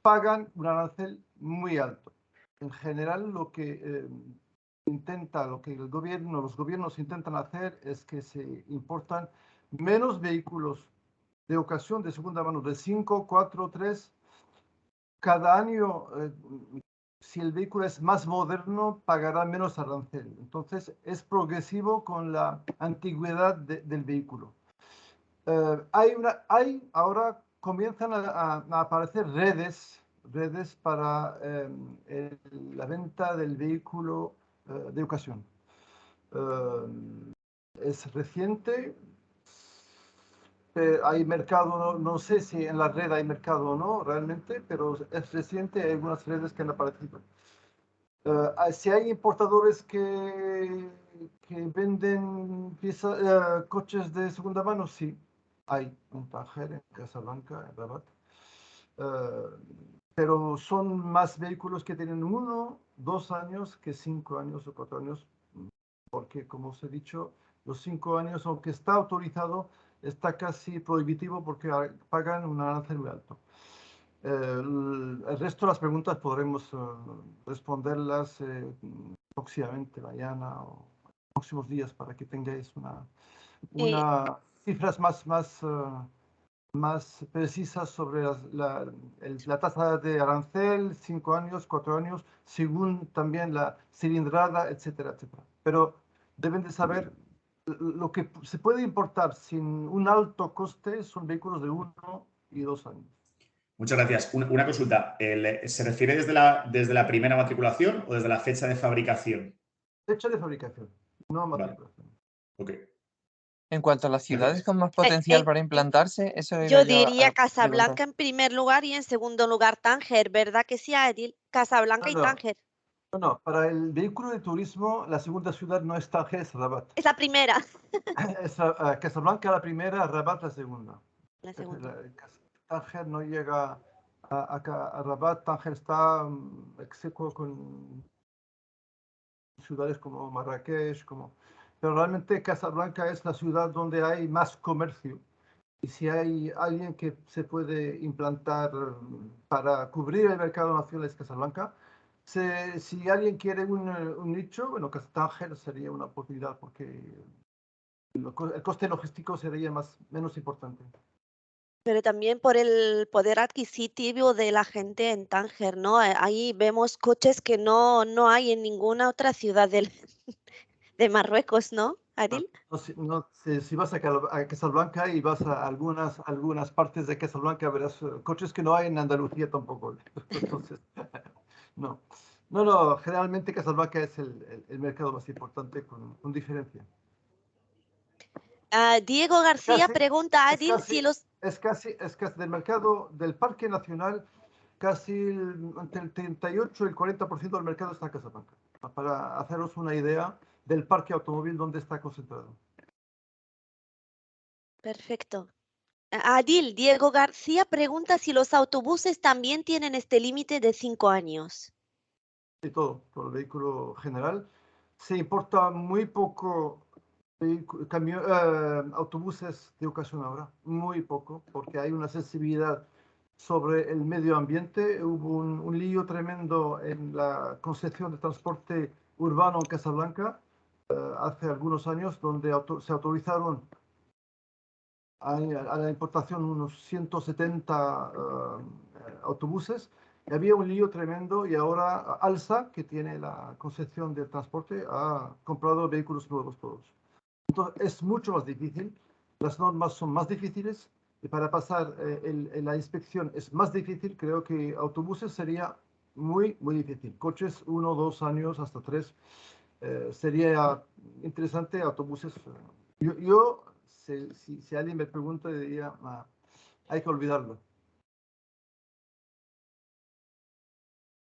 pagan un arancel muy alto. En general, lo que los gobiernos intentan hacer es que se importan menos vehículos de ocasión, de segunda mano, de 5, 4, 3. Cada año, si el vehículo es más moderno, pagará menos arancel. Entonces, es progresivo con la antigüedad del vehículo. Ahora comienzan a aparecer redes para la venta del vehículo de ocasión. Es reciente. Hay mercado, no sé si en la red hay mercado o no realmente, pero es reciente, hay algunas redes que han aparecido. Si hay importadores que venden coches de segunda mano, sí, hay en Tánger, en Casablanca, en Rabat. Pero son más vehículos que tienen 1, 2 años que 5 años o 4 años. porque como os he dicho, los 5 años, aunque está autorizado, está casi prohibitivo porque pagan un arancel muy alto. El resto de las preguntas podremos responderlas próximamente, mañana o próximos días, para que tengáis cifras más precisas sobre la tasa de arancel, 5 años, 4 años, según también la cilindrada, etcétera, etcétera. Pero deben de saber lo que se puede importar sin un alto coste son vehículos de 1 y 2 años. Muchas gracias. Una consulta. ¿Se refiere desde la primera matriculación o desde la fecha de fabricación? Fecha de fabricación, no matriculación. Ok. En cuanto a las ciudades con más potencial para implantarse, eso yo iba diría a Casablanca preguntar. en primer lugar y en segundo lugar Tánger, ¿verdad que sí, Adil? Casablanca y Tánger. No, para el vehículo de turismo, la segunda ciudad no es Tánger, es Rabat. Es la primera. Es Casablanca la primera, Rabat la segunda. La segunda. Tánger no llega a Rabat. Tánger está execuo con ciudades como Marrakech, pero realmente Casablanca es la ciudad donde hay más comercio. Y si hay alguien que se puede implantar para cubrir el mercado nacional es Casablanca. Si alguien quiere un nicho, bueno, Tánger sería una oportunidad porque el coste logístico sería menos importante. Pero también por el poder adquisitivo de la gente en Tánger, ¿no? Ahí vemos coches que no hay en ninguna otra ciudad de Marruecos, ¿no, Adil? Si vas a Casablanca y vas a algunas partes de Casablanca, verás coches que no hay en Andalucía tampoco. Entonces, no. Generalmente Casablanca es el mercado más importante con diferencia. Diego García pregunta a Adil si los... Es casi del mercado del Parque Nacional, casi entre el 38 y el 40% del mercado está en Casablanca. Para haceros una idea del parque automóvil donde está concentrado. Perfecto. Adil, Diego García pregunta si los autobuses también tienen este límite de 5 años. Sí, todo el vehículo general. Se importa muy poco autobuses de ocasión ahora, muy poco, porque hay una sensibilidad sobre el medio ambiente. Hubo un lío tremendo en la concepción de transporte urbano en Casablanca hace algunos años, donde se autorizaron a la importación unos 170 autobuses. Y había un lío tremendo y ahora Alsa, que tiene la concepción del transporte, ha comprado vehículos nuevos todos. Entonces es mucho más difícil, las normas son más difíciles y para pasar la inspección es más difícil. Creo que autobuses sería muy, muy difícil. Coches 1, 2 años, hasta 3. Sería interesante autobuses. Si alguien me pregunta, diría, hay que olvidarlo.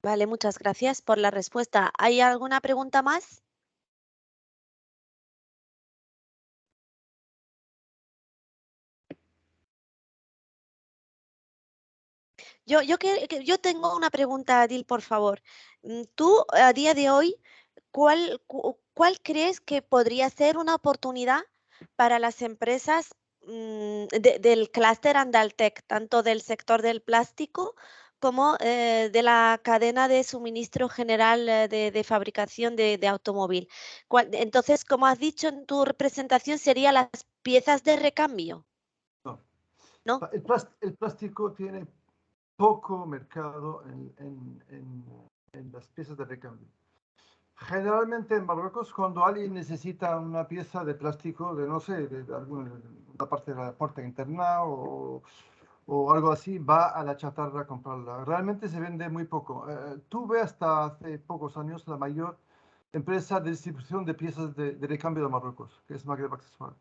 Vale, muchas gracias por la respuesta. ¿Hay alguna pregunta más? Yo tengo una pregunta, Adil, por favor. Tú, a día de hoy, ¿cuál crees que podría ser una oportunidad para las empresas del clúster Andaltec, tanto del sector del plástico como de la cadena de suministro general de fabricación de automóvil? Entonces, como has dicho en tu presentación, serían las piezas de recambio, No. ¿no? El plástico tiene poco mercado en las piezas de recambio. Generalmente en Marruecos, cuando alguien necesita una pieza de plástico, no sé, de alguna parte de la puerta interna o algo así, va a la chatarra a comprarla. Realmente se vende muy poco. Tuve hasta hace pocos años la mayor empresa de distribución de piezas de recambio de Marruecos, que es Magreb Accessoires.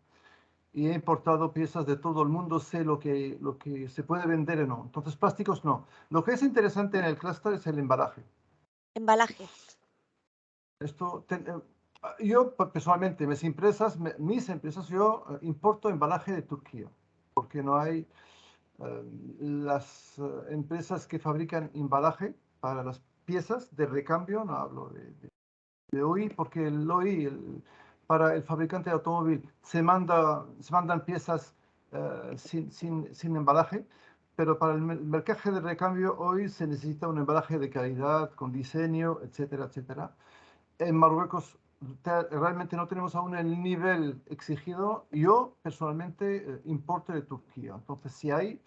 Y he importado piezas de todo el mundo, sé lo que se puede vender o no. Entonces, plásticos no. Lo que es interesante en el clúster es el embalaje. Embalaje. Yo personalmente, mis empresas, yo importo embalaje de Turquía, porque no hay las empresas que fabrican embalaje para las piezas de recambio, no hablo de de OI, porque el OI, para el fabricante de automóvil, se mandan piezas sin embalaje, pero para el mercaje de recambio hoy se necesita un embalaje de calidad, con diseño, etcétera, etcétera. En Marruecos realmente no tenemos aún el nivel exigido. Yo personalmente importo de Turquía. Entonces, si hay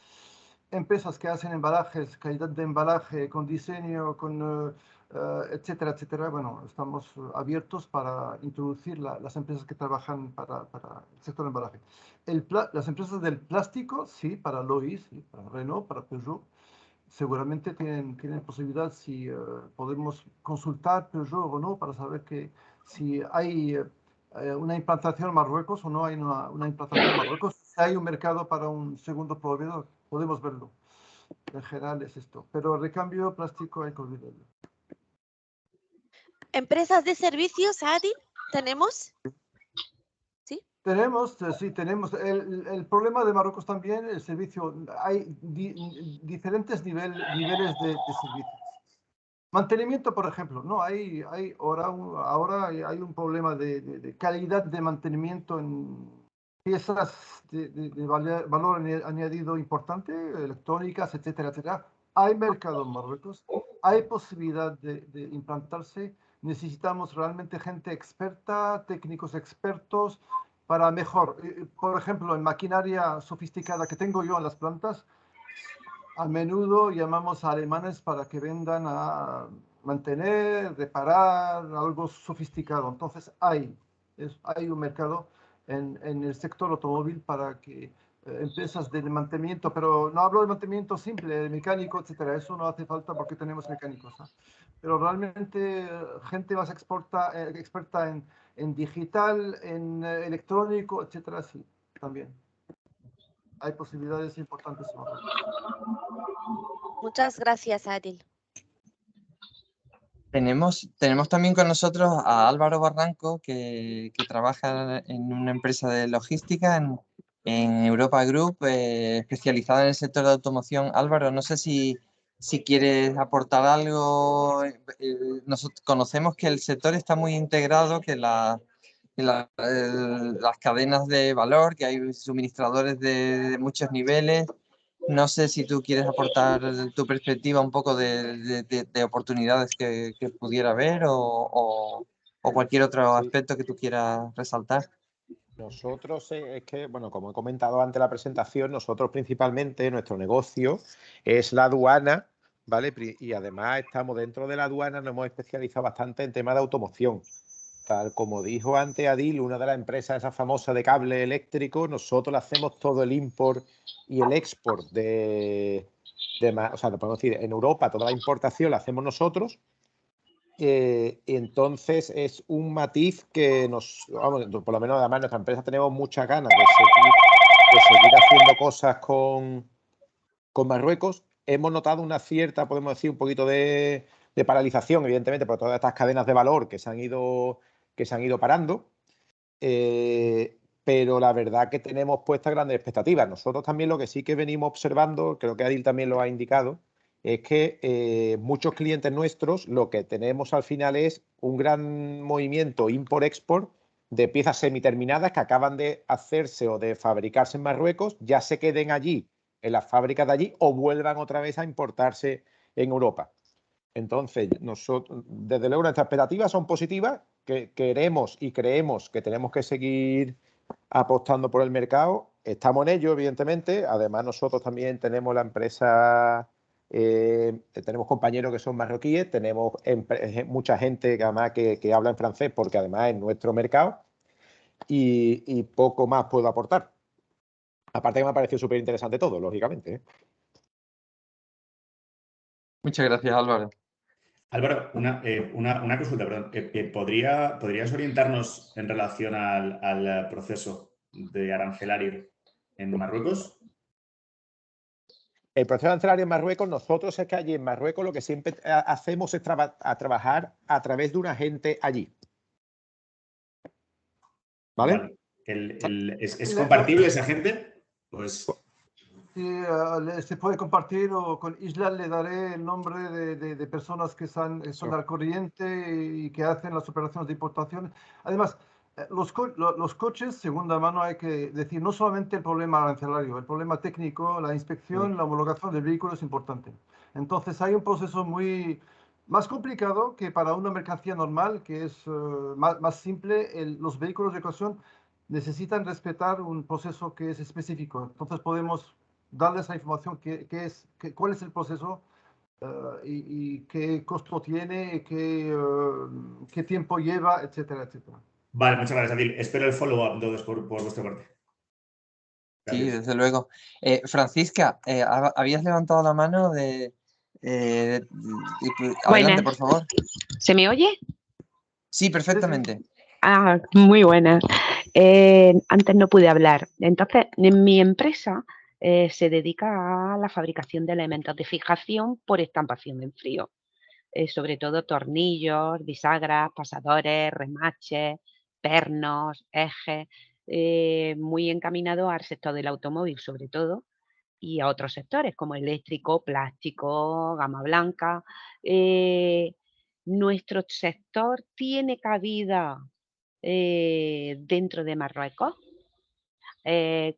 empresas que hacen embalajes, calidad de embalaje, con diseño, con etcétera, etcétera, bueno, estamos abiertos para introducir las empresas que trabajan para el sector de embalaje. Las empresas del plástico, sí, para Lois, sí, para Renault, para Peugeot, seguramente tienen posibilidad si podemos consultar Peugeot o no para saber que si hay una implantación en Marruecos o no hay una implantación en Marruecos. Si hay un mercado para un segundo proveedor, podemos verlo. En general es esto. Pero el recambio plástico hay que olvidarlo. ¿Empresas de servicios, Adil? ¿Tenemos? ¿Sí? Tenemos, sí, tenemos. El problema de Marruecos también, el servicio, hay diferentes niveles de servicios. Mantenimiento, por ejemplo, no hay ahora hay un problema de calidad de mantenimiento en piezas de valor añadido importante, electrónicas, etcétera, etcétera. Hay mercado en Marruecos, hay posibilidad de implantarse. Necesitamos realmente gente experta, técnicos expertos para mejor. Por ejemplo, en maquinaria sofisticada que tengo yo en las plantas, a menudo llamamos a alemanes para que vengan a mantener, reparar algo sofisticado. Entonces hay un mercado en el sector automóvil para que empresas de mantenimiento, pero no hablo de mantenimiento simple, de mecánico, etcétera. Eso no hace falta porque tenemos mecánicos, ¿no? Pero realmente gente más experta en digital, en electrónico, etcétera, sí, también. Hay posibilidades importantes en Marruecos. Muchas gracias, Adil. Tenemos también con nosotros a Álvaro Barranco, que trabaja en una empresa de logística en Europa Group, especializada en el sector de automoción. Álvaro, no sé si quieres aportar algo. Nosotros conocemos que el sector está muy integrado, que las cadenas de valor, que hay suministradores de muchos niveles. No sé si tú quieres aportar tu perspectiva un poco de oportunidades que pudiera haber o cualquier otro aspecto que tú quieras resaltar. Nosotros es que, bueno, como he comentado antes en la presentación, nosotros principalmente nuestro negocio es la aduana, ¿vale? Y además estamos dentro de la aduana, nos hemos especializado bastante en temas de automoción. Tal como dijo antes Adil, una de las empresas esa famosa de cable eléctrico, nosotros le hacemos todo el import y el export o sea, podemos decir, en Europa toda la importación la hacemos nosotros. Entonces es un matiz que vamos, por lo menos además en nuestra empresa tenemos muchas ganas de seguir haciendo cosas con Marruecos. Hemos notado una cierta, podemos decir, un poquito de paralización, evidentemente, por todas estas cadenas de valor que se han ido parando. Pero la verdad que tenemos puestas grandes expectativas. Nosotros también lo que sí que venimos observando, creo que Adil también lo ha indicado, es que muchos clientes nuestros lo que tenemos al final es un gran movimiento import-export de piezas semiterminadas que acaban de hacerse o de fabricarse en Marruecos, ya se queden allí, en las fábricas de allí, o vuelvan otra vez a importarse en Europa. Entonces, nosotros, desde luego, nuestras expectativas son positivas, que queremos y creemos que tenemos que seguir apostando por el mercado. Estamos en ello, evidentemente. Además, nosotros también tenemos la empresa, tenemos compañeros que son marroquíes, tenemos mucha gente que además que habla en francés, porque además es nuestro mercado, y poco más puedo aportar. Aparte que me ha parecido súper interesante todo, lógicamente, ¿eh? Muchas gracias, Álvaro. Álvaro, una consulta, perdón. ¿Podrías orientarnos en relación al proceso de arancelario en Marruecos? El proceso arancelario en Marruecos, nosotros es que allí en Marruecos lo que siempre hacemos es trabajar a través de un agente allí. ¿Vale? ¿Es compartible ese agente? Pues... se puede compartir o con Isla le daré el nombre de personas que son al corriente y que hacen las operaciones de importación. Además, los coches segunda mano, hay que decir, no solamente el problema arancelario, el problema técnico, la inspección, la homologación del vehículo es importante. Entonces hay un proceso más complicado que para una mercancía normal, que es más simple. Los vehículos de ocasión necesitan respetar un proceso que es específico. Entonces podemos darles la información cuál es el proceso y qué costo tiene, qué tiempo lleva, etcétera, etcétera. Vale, muchas gracias, Adil. Espero el follow-up entonces por vuestra parte. Sí, Gracias. desde luego. Francisca, habías levantado la mano de... adelante, Buenas. por favor. ¿Se me oye? Sí, perfectamente. Ah, muy buenas. Antes no pude hablar. Entonces, en mi empresa se dedica a la fabricación de elementos de fijación por estampación en frío. Sobre todo tornillos, bisagras, pasadores, remaches, pernos, ejes, muy encaminado al sector del automóvil sobre todo y a otros sectores como eléctrico, plástico, gama blanca. Nuestro sector tiene cabida dentro de Marruecos.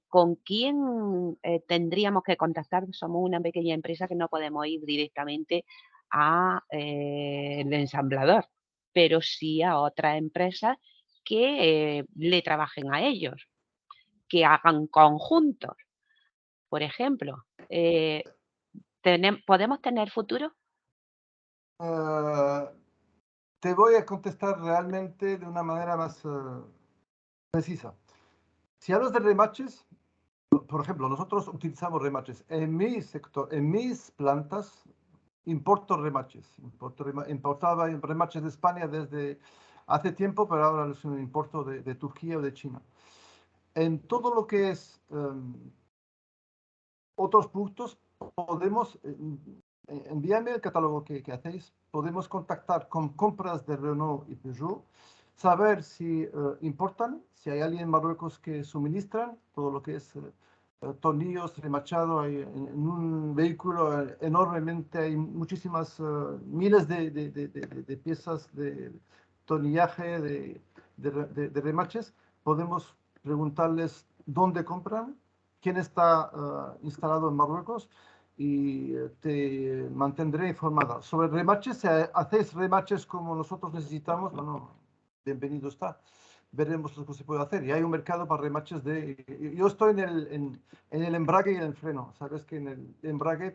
¿Con quién tendríamos que contactar? Somos una pequeña empresa que no podemos ir directamente al ensamblador, pero sí a otras empresas que le trabajen a ellos, que hagan conjuntos. Por ejemplo, ¿podemos tener futuro? Te voy a contestar realmente de una manera más precisa. Si hablas de remaches, por ejemplo, nosotros utilizamos remaches. En mi sector, en mis plantas, importo remaches. Importaba remaches de España desde hace tiempo, pero ahora es un importo de Turquía o de China. En todo lo que es otros productos, podemos, envíame el catálogo que hacéis, podemos contactar con compras de Renault y Peugeot, saber si importan, si hay alguien en Marruecos que suministran todo lo que es tornillos, remachado. En un vehículo enormemente hay muchísimas miles de piezas de tornillaje, de remaches. Podemos preguntarles dónde compran, quién está instalado en Marruecos, y te mantendré informada. Sobre remaches, si hacéis remaches como nosotros necesitamos, bueno, bienvenido está. Veremos lo que se puede hacer. Y hay un mercado para remaches Yo estoy en el embrague y en el freno. Sabes que en el embrague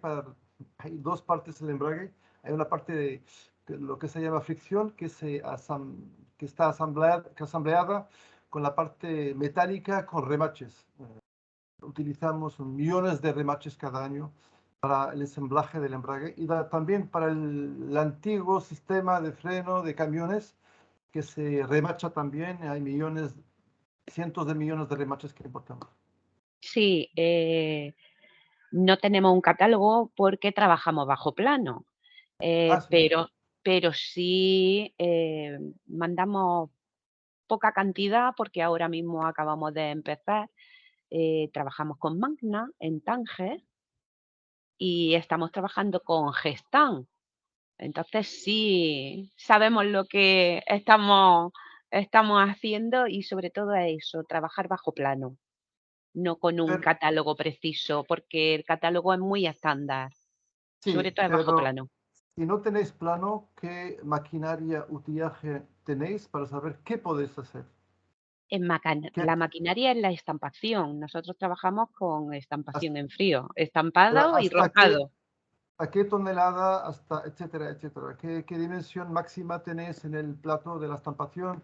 hay dos partes del embrague. Hay una parte de lo que se llama fricción, que está asambleada con la parte metálica con remaches. Utilizamos millones de remaches cada año para el ensamblaje del embrague y también para el antiguo sistema de freno de camiones, que se remacha también. Hay cientos de millones de remaches que importamos. Sí, no tenemos un catálogo porque trabajamos bajo plano, Sí. pero sí mandamos poca cantidad porque ahora mismo acabamos de empezar. Trabajamos con Magna en Tánger y estamos trabajando con Gestamp. Entonces sí sabemos lo que estamos haciendo y sobre todo eso, trabajar bajo plano, no con un Pero, catálogo preciso, porque el catálogo es muy estándar, sobre sí, todo es bajo pero plano. si no tenéis plano, ¿qué maquinaria, utillaje tenéis para saber qué podéis hacer? La maquinaria es la estampación. Nosotros trabajamos con estampación Hasta, en frío, estampado y hasta qué, ronjado. ¿A qué tonelada, etcétera, etcétera? ¿Qué dimensión máxima tenéis en el plato de la estampación?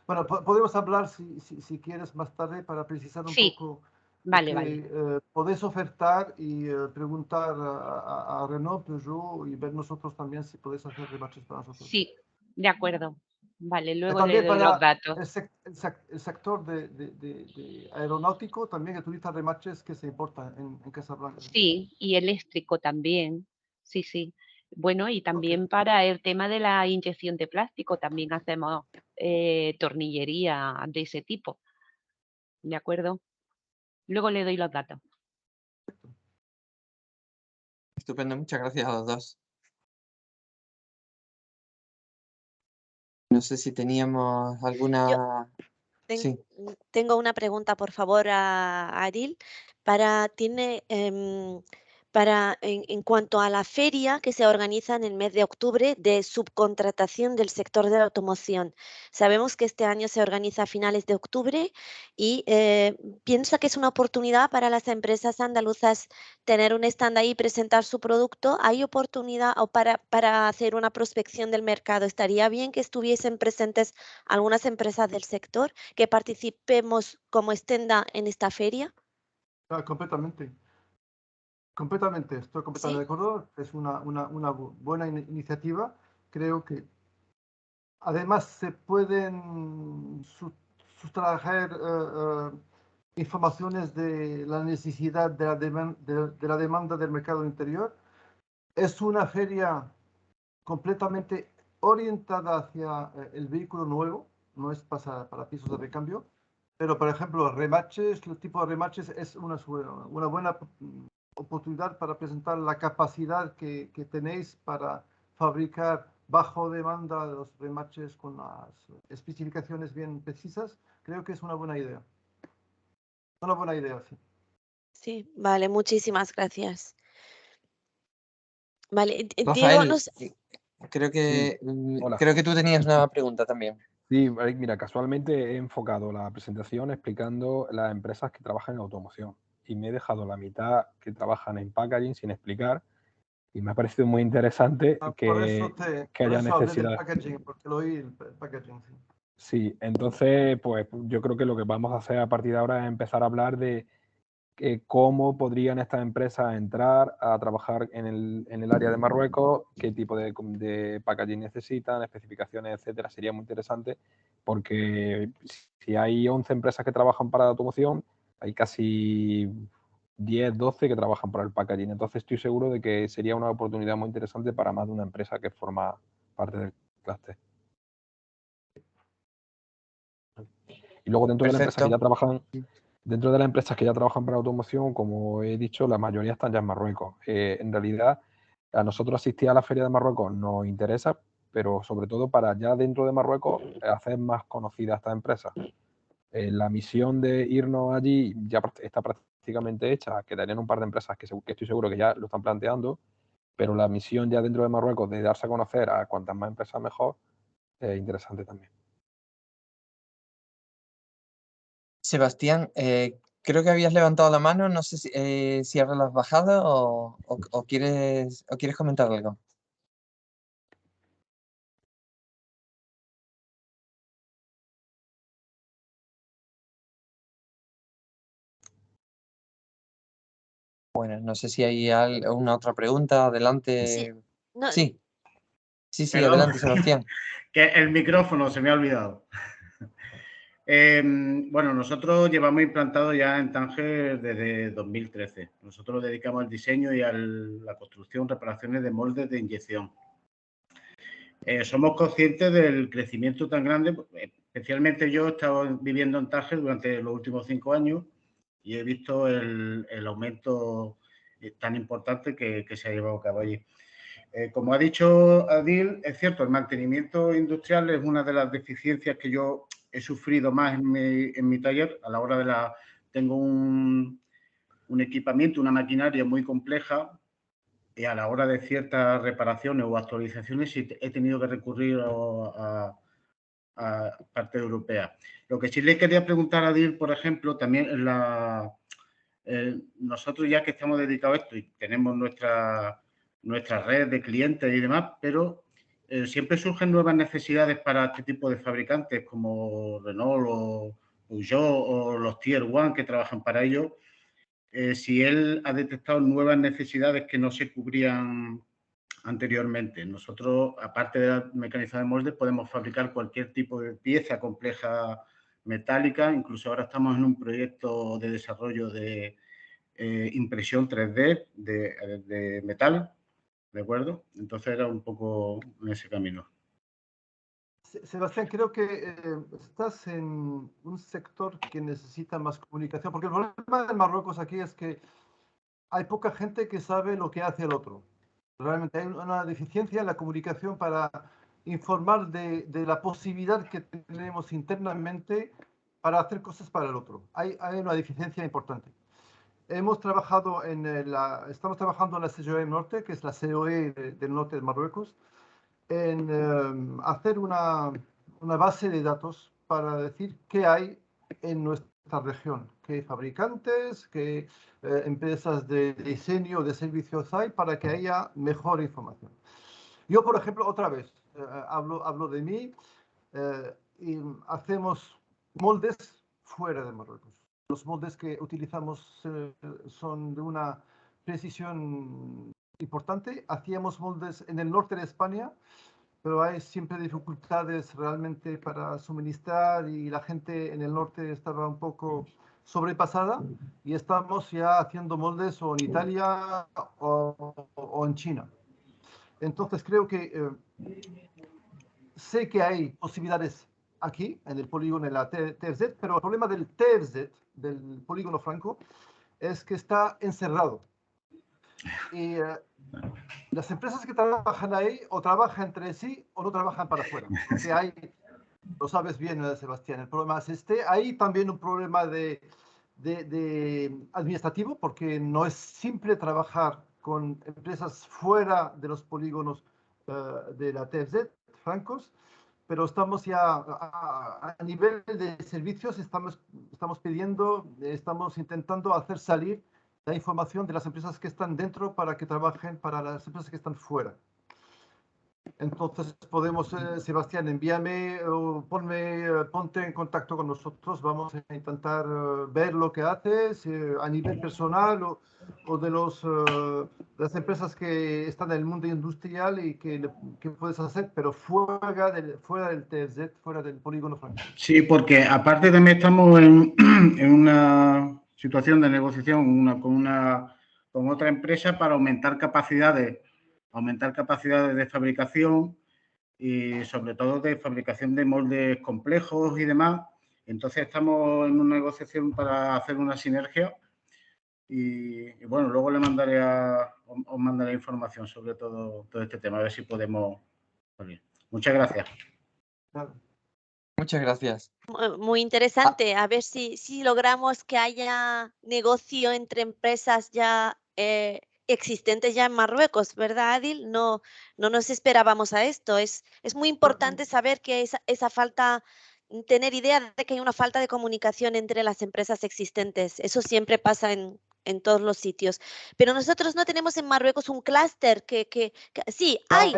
Bueno, podemos hablar si quieres más tarde para precisar un Sí, poco lo vale, vale. que podéis ofertar y preguntar a Renault, Peugeot, y ver nosotros también si podéis hacer remaches para nosotros. Sí, de acuerdo. Vale, luego le También doy los para datos. el sector de aeronáutico, también que utiliza remaches que se importan en Casablanca. Sí, y eléctrico también. Sí, sí. Bueno, y Ok. también para el tema de la inyección de plástico, también hacemos tornillería de ese tipo. ¿De acuerdo? Luego le doy los datos. estupendo. Muchas gracias a los dos. No sé si teníamos alguna... Sí. Tengo una pregunta, por favor, a Adil. En cuanto a la feria que se organiza en el mes de octubre de subcontratación del sector de la automoción. Sabemos que este año se organiza a finales de octubre y piensa que es una oportunidad para las empresas andaluzas tener un stand ahí y presentar su producto. ¿Hay oportunidad o para hacer una prospección del mercado? ¿Estaría bien que estuviesen presentes algunas empresas del sector, que participemos como estenda en esta feria? Completamente. Completamente, estoy completamente de acuerdo. Es una buena iniciativa. Creo que además se pueden sustraer informaciones de la necesidad de la demanda del mercado interior. Es una feria completamente orientada hacia el vehículo nuevo, no es para pisos de recambio, pero por ejemplo, remaches, el tipo de remaches es una buena oportunidad para presentar la capacidad que tenéis para fabricar bajo demanda los remaches con las especificaciones bien precisas. Creo que es una buena idea. Una buena idea, sí. Sí, vale, muchísimas gracias. Vale, Diego, Rafael, creo que, Hola. creo que tú tenías una pregunta también. Sí, mira, casualmente he enfocado la presentación explicando las empresas que trabajan en automoción y me he dejado la mitad que trabajan en packaging sin explicar y me ha parecido muy interesante que haya necesidad. Del packaging, porque lo oí el packaging, sí. Sí, entonces, pues yo creo que lo que vamos a hacer a partir de ahora es empezar a hablar de cómo podrían estas empresas entrar a trabajar en el área de Marruecos, qué tipo de packaging necesitan, especificaciones, etcétera. Sería muy interesante porque si hay 11 empresas que trabajan para la automoción, hay casi 10, 12 que trabajan para el packaging. Entonces estoy seguro de que sería una oportunidad muy interesante para más de una empresa que forma parte del clúster. Y luego dentro de las empresas que ya trabajan, dentro de las empresas que ya trabajan para automoción, como he dicho, la mayoría están ya en Marruecos. En realidad, a nosotros asistir a la Feria de Marruecos nos interesa, pero sobre todo para ya dentro de Marruecos hacer más conocidas estas empresas. La misión de irnos allí ya está prácticamente hecha, quedarían un par de empresas que estoy seguro que ya lo están planteando, pero la misión ya dentro de Marruecos de darse a conocer a cuantas más empresas mejor es interesante también. Sebastián, creo que habías levantado la mano, no sé si ahora la has bajado o quieres comentar algo. Bueno, no sé si hay alguna otra pregunta, adelante. Sí, no, Sí, Perdón, adelante, Sebastián. Que el micrófono se me ha olvidado. Bueno, nosotros llevamos implantado ya en Tánger desde 2013. Nosotros nos dedicamos al diseño y a la construcción, reparaciones de moldes de inyección. Somos conscientes del crecimiento tan grande, especialmente yo he estado viviendo en Tánger durante los últimos 5 años y he visto el aumento tan importante que se ha llevado a cabo allí. Como ha dicho Adil, es cierto, el mantenimiento industrial es una de las deficiencias que yo he sufrido más en mi taller. A la hora de tengo un equipamiento, una maquinaria muy compleja y a la hora de ciertas reparaciones o actualizaciones he tenido que recurrir a parte europea. Lo que sí le quería preguntar a Adil, por ejemplo, también nosotros ya que estamos dedicados a esto y tenemos nuestra red de clientes y demás, pero siempre surgen nuevas necesidades para este tipo de fabricantes como Renault o Peugeot o los Tier 1 que trabajan para ello. Si él ha detectado nuevas necesidades que no se cubrían anteriormente. Nosotros, aparte de la mecanizada de moldes, podemos fabricar cualquier tipo de pieza compleja metálica. Incluso ahora estamos en un proyecto de desarrollo de impresión 3D de metal, ¿de acuerdo? Entonces era un poco en ese camino. Sebastián, creo que estás en un sector que necesita más comunicación, porque el problema de Marruecos aquí es que hay poca gente que sabe lo que hace el otro. Realmente hay una deficiencia en la comunicación para informar de la posibilidad que tenemos internamente para hacer cosas para el otro. Hay una deficiencia importante. Estamos trabajando en la CGOE Norte, que es la COE del norte de Marruecos, en hacer una base de datos para decir qué hay en nuestra región, qué fabricantes, qué empresas de diseño, de servicios hay, para que haya mejor información. Yo, por ejemplo, otra vez, hablo de mí, y hacemos moldes fuera de Marruecos. Los moldes que utilizamos son de una precisión importante. Hacíamos moldes en el norte de España, pero hay siempre dificultades realmente para suministrar y la gente en el norte estaba un poco sobrepasada y estamos ya haciendo moldes o en Italia o en China. Entonces creo que sé que hay posibilidades aquí en el polígono de la TFZ, pero el problema del TFZ, del polígono franco, es que está encerrado. Y las empresas que trabajan ahí o trabajan entre sí o no trabajan para afuera. Porque hay, lo sabes bien, Sebastián, el problema es este. Hay también un problema de administrativo, porque no es simple trabajar con empresas fuera de los polígonos de la TFZ, francos, pero estamos ya a nivel de servicios, estamos pidiendo, estamos intentando hacer salir la información de las empresas que están dentro para que trabajen para las empresas que están fuera. Entonces podemos, Sebastián, envíame o ponte en contacto con nosotros. Vamos a intentar ver lo que haces a nivel personal o de las empresas que están en el mundo industrial y que puedes hacer, pero fuera del TFZ, fuera del polígono franco. Sí, porque aparte también estamos en una situación de negociación con otra empresa para aumentar capacidades de fabricación y sobre todo de fabricación de moldes complejos y demás. Entonces estamos en una negociación para hacer una sinergia y bueno, luego os mandaré información sobre todo este tema, a ver si podemos salir. Muchas gracias. Claro. Muchas gracias. Muy interesante. A ver si logramos que haya negocio entre empresas ya existentes ya en Marruecos, ¿verdad, Adil? No nos esperábamos a esto. Es muy importante saber que esa falta, tener idea de que hay una falta de comunicación entre las empresas existentes. Eso siempre pasa en todos los sitios. Pero nosotros no tenemos en Marruecos un clúster que sí, hay,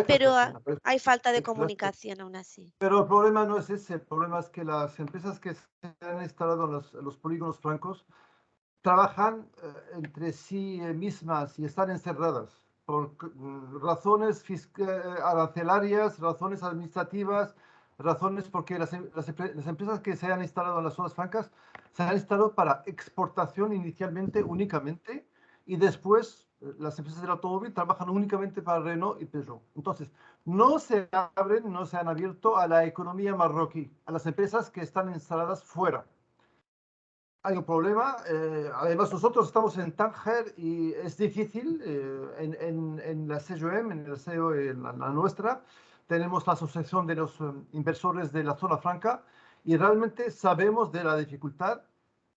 pero hay falta de comunicación aún así. Pero el problema no es ese, el problema es que las empresas que se han instalado en los polígonos francos trabajan entre sí mismas y están encerradas por razones arancelarias, razones administrativas, razones porque las empresas que se han instalado en las zonas francas se han instalado para exportación inicialmente únicamente y después las empresas del automóvil trabajan únicamente para Renault y Peugeot. Entonces, no se han abierto a la economía marroquí, a las empresas que están instaladas fuera. Hay un problema. Además, nosotros estamos en Tánger y es difícil. En la CGOM, en el CEO, en la nuestra, tenemos la Asociación de los Inversores de la Zona Franca y realmente sabemos de la dificultad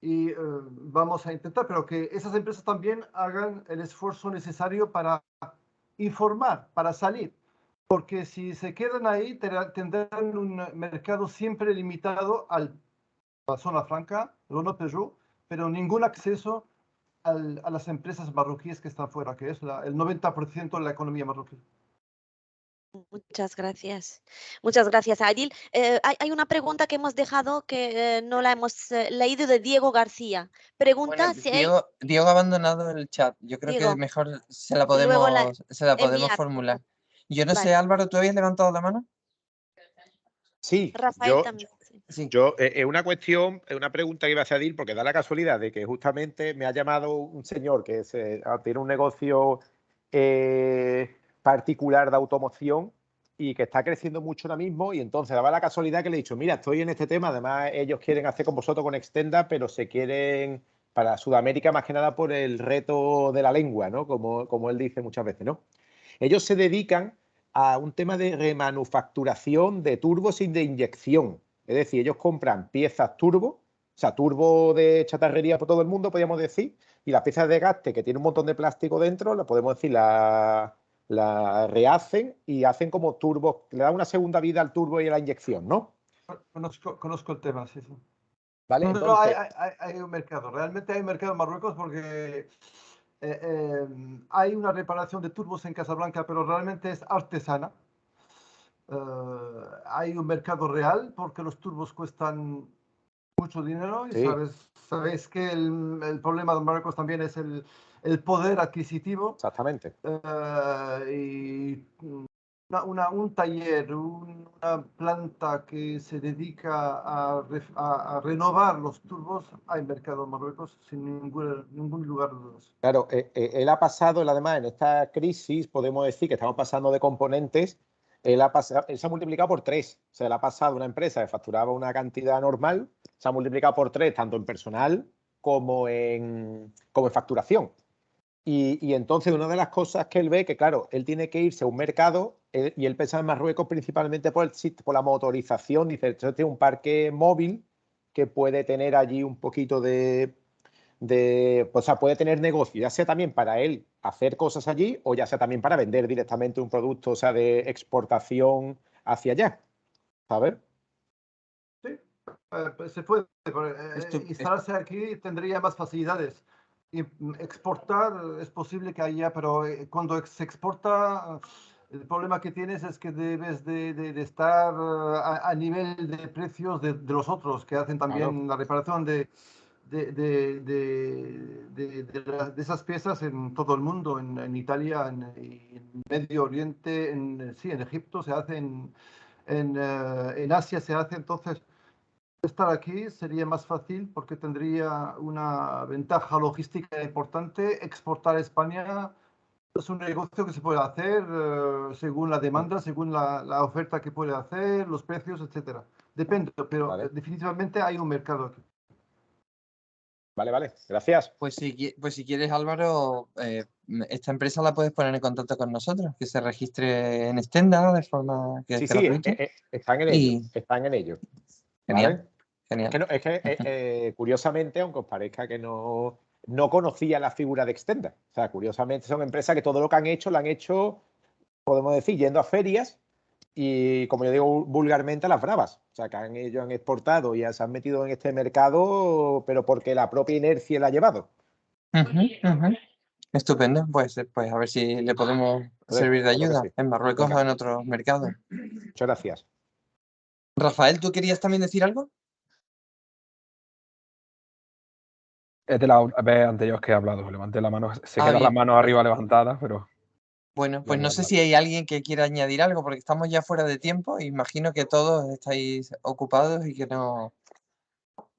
y vamos a intentar, pero que esas empresas también hagan el esfuerzo necesario para informar, para salir. Porque si se quedan ahí, tendrán un mercado siempre limitado a la zona franca, Renault, Peugeot, pero ningún acceso a las empresas marroquíes que están fuera, que es el 90% de la economía marroquí. Muchas gracias. Muchas gracias, Adil. Hay una pregunta que hemos dejado que no la hemos leído de Diego García. Pregunta Bueno, si Diego ha abandonado el chat. Yo creo Diego, que mejor se la luego podemos enviar. formular. Yo no sé, Vale. Álvaro, ¿tú habías levantado la mano? Sí, Rafael también. Sí. Sí. Yo, es una cuestión, es una pregunta que iba a hacer, porque da la casualidad de que justamente me ha llamado un señor que tiene un negocio particular de automoción y que está creciendo mucho ahora mismo, y entonces daba la casualidad que le he dicho, mira, estoy en este tema, además ellos quieren hacer con vosotros con Extenda, pero se quieren para Sudamérica, más que nada por el reto de la lengua, ¿no? Como él dice muchas veces, ¿no? Ellos se dedican a un tema de remanufacturación de turbos y de inyección. Es decir, ellos compran piezas turbo, o sea, turbo de chatarrería por todo el mundo, podríamos decir, y las piezas de gaste que tienen un montón de plástico dentro, la podemos decir, la rehacen y hacen como turbos, le dan una segunda vida al turbo y a la inyección, ¿no? Conozco el tema, sí, sí. ¿Vale? No, Entonces, hay un mercado, realmente hay un mercado en Marruecos porque hay una reparación de turbos en Casablanca, pero realmente es artesana. Hay un mercado real porque los turbos cuestan mucho dinero y sí, sabéis que el problema de Marruecos también es el poder adquisitivo. exactamente. Y un taller, una planta que se dedica a renovar los turbos, hay mercado en Marruecos sin ningún lugar de dudas. Claro, él ha pasado, además, en esta crisis, podemos decir que estamos pasando de componentes, él se ha multiplicado por 3. O sea, él ha pasado una empresa que facturaba una cantidad normal, se ha multiplicado por 3, tanto en personal como en facturación. Y entonces una de las cosas que él ve, que claro, él tiene que irse a un mercado, y él pensaba en Marruecos principalmente por la motorización, dice, esto tiene un parque móvil que puede tener allí un poquito o sea, puede tener negocio, ya sea también para él hacer cosas allí o ya sea también para vender directamente un producto, o sea, de exportación hacia allá, ¿sabes? Sí, pues se puede. Instalarse aquí tendría más facilidades. Y exportar es posible que haya, pero cuando se exporta, el problema que tienes es que debes de estar a nivel de precios de los otros que hacen también Claro. la reparación de esas piezas en todo el mundo, en Italia, en Medio Oriente, sí, en Egipto se hace, en Asia se hace. Entonces, estar aquí sería más fácil porque tendría una ventaja logística importante. Exportar a España es un negocio que se puede hacer según la demanda, según la oferta que puede hacer, los precios, etcétera. Depende, pero Vale. definitivamente hay un mercado aquí. Vale, gracias. Pues si quieres, Álvaro, esta empresa la puedes poner en contacto con nosotros, que se registre en Stenda de forma que Sí, la aprovechen. están en ello, están en ello. Genial, ¿Vale? genial. Es que curiosamente, aunque os parezca que no conocía la figura de Extenda. O sea, curiosamente son empresas que todo lo que han hecho, lo han hecho, podemos decir, yendo a ferias y, como yo digo vulgarmente, a las bravas. O sea, que ellos han exportado y se han metido en este mercado, pero porque la propia inercia la ha llevado. Estupendo, pues a ver si le podemos servir de ayuda en Marruecos o en otros mercados. Muchas gracias. Rafael, ¿tú querías también decir algo? Es de la vez anterior que he hablado, levanté la mano, se quedan las bien. manos arriba levantadas, pero... Bueno, pues no sé si hay alguien que quiera añadir algo, porque estamos ya fuera de tiempo. Imagino que todos estáis ocupados y que no...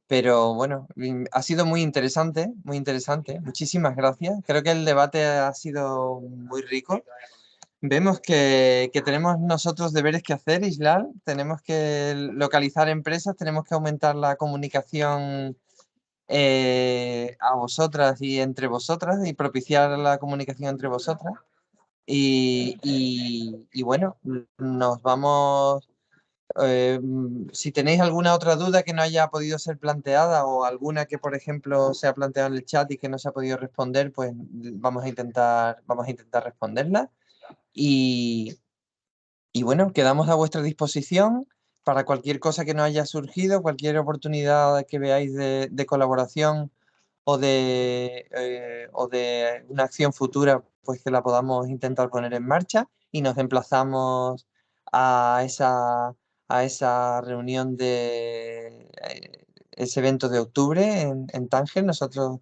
Pero bueno, ha sido muy interesante, muy interesante. Muchísimas gracias. Creo que el debate ha sido muy rico. Vemos que tenemos nosotros deberes que hacer, Islal. Tenemos que localizar empresas, tenemos que aumentar la comunicación a vosotras y entre vosotras y propiciar la comunicación entre vosotras. Y bueno, nos vamos... si tenéis alguna otra duda que no haya podido ser planteada o alguna que, por ejemplo, se ha planteado en el chat y que no se ha podido responder, pues vamos a intentar responderla. Y bueno, quedamos a vuestra disposición para cualquier cosa que nos haya surgido, cualquier oportunidad que veáis de colaboración o de una acción futura, pues que la podamos intentar poner en marcha, y nos emplazamos a esa reunión de ese evento de octubre en Tánger. Nosotros,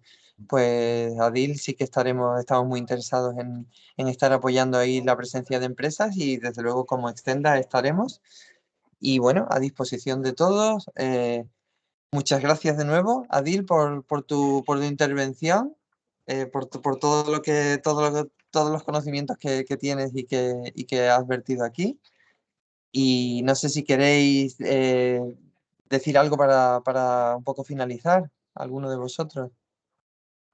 pues Adil, sí que estamos muy interesados en estar apoyando ahí la presencia de empresas, y desde luego como Extenda estaremos. Y bueno, a disposición de todos. Muchas gracias de nuevo, Adil, por tu intervención, por todos los conocimientos que tienes y que has vertido aquí. Y no sé si queréis decir algo para un poco finalizar, alguno de vosotros.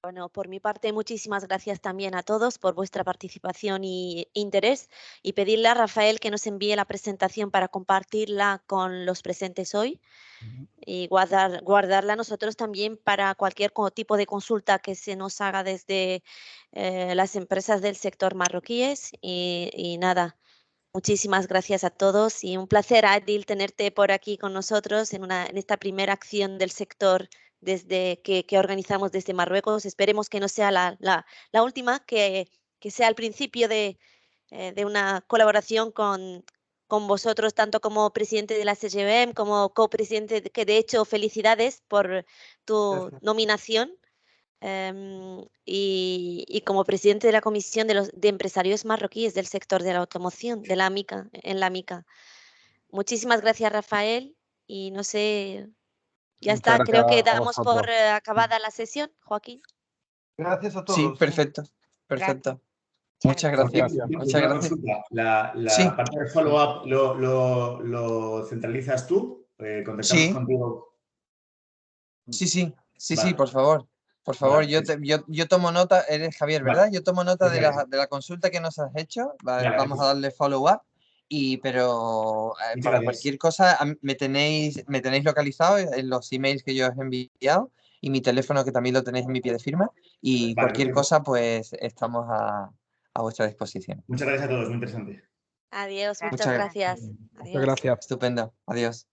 Bueno, por mi parte, muchísimas gracias también a todos por vuestra participación y interés, y pedirle a Rafael que nos envíe la presentación para compartirla con los presentes hoy y guardarla nosotros también para cualquier tipo de consulta que se nos haga desde las empresas del sector marroquíes. Y nada, muchísimas gracias a todos y un placer, Adil, tenerte por aquí con nosotros en esta primera acción del sector desde que organizamos desde Marruecos. Esperemos que no sea la última, que sea el principio de una colaboración con vosotros, tanto como presidente de la CGBM, como copresidente, que de hecho felicidades por tu Gracias. nominación. Y como presidente de la Comisión de Empresarios Marroquíes del sector de la automoción, de la MICA, en la MICA. Muchísimas gracias, Rafael. Y no sé, ya Muchas está, gracias creo que a damos por vosotros. acabada la sesión, Joaquín. Gracias a Sí, todos. perfecto, perfecto. Muchas gracias. Gracias. Muchas Una gracias. consulta. La Sí. parte de follow-up lo centralizas tú. Contactamos Sí. contigo. Sí, Vale. por favor. Por favor, Vale. yo tomo nota, eres Javier, ¿verdad? Vale. Yo tomo nota de Perfecto. la consulta que nos has hecho, Vale, vamos perfecto. a darle follow-up, pero Muchas para gracias. cualquier cosa me tenéis localizado en los emails que yo os he enviado y mi teléfono que también lo tenéis en mi pie de firma y Vale, cualquier perfecto. cosa pues estamos a vuestra disposición. Muchas gracias a todos, muy interesante. Adiós, muchas Muchas gracias. Muchas Adiós. gracias. Estupendo. Adiós.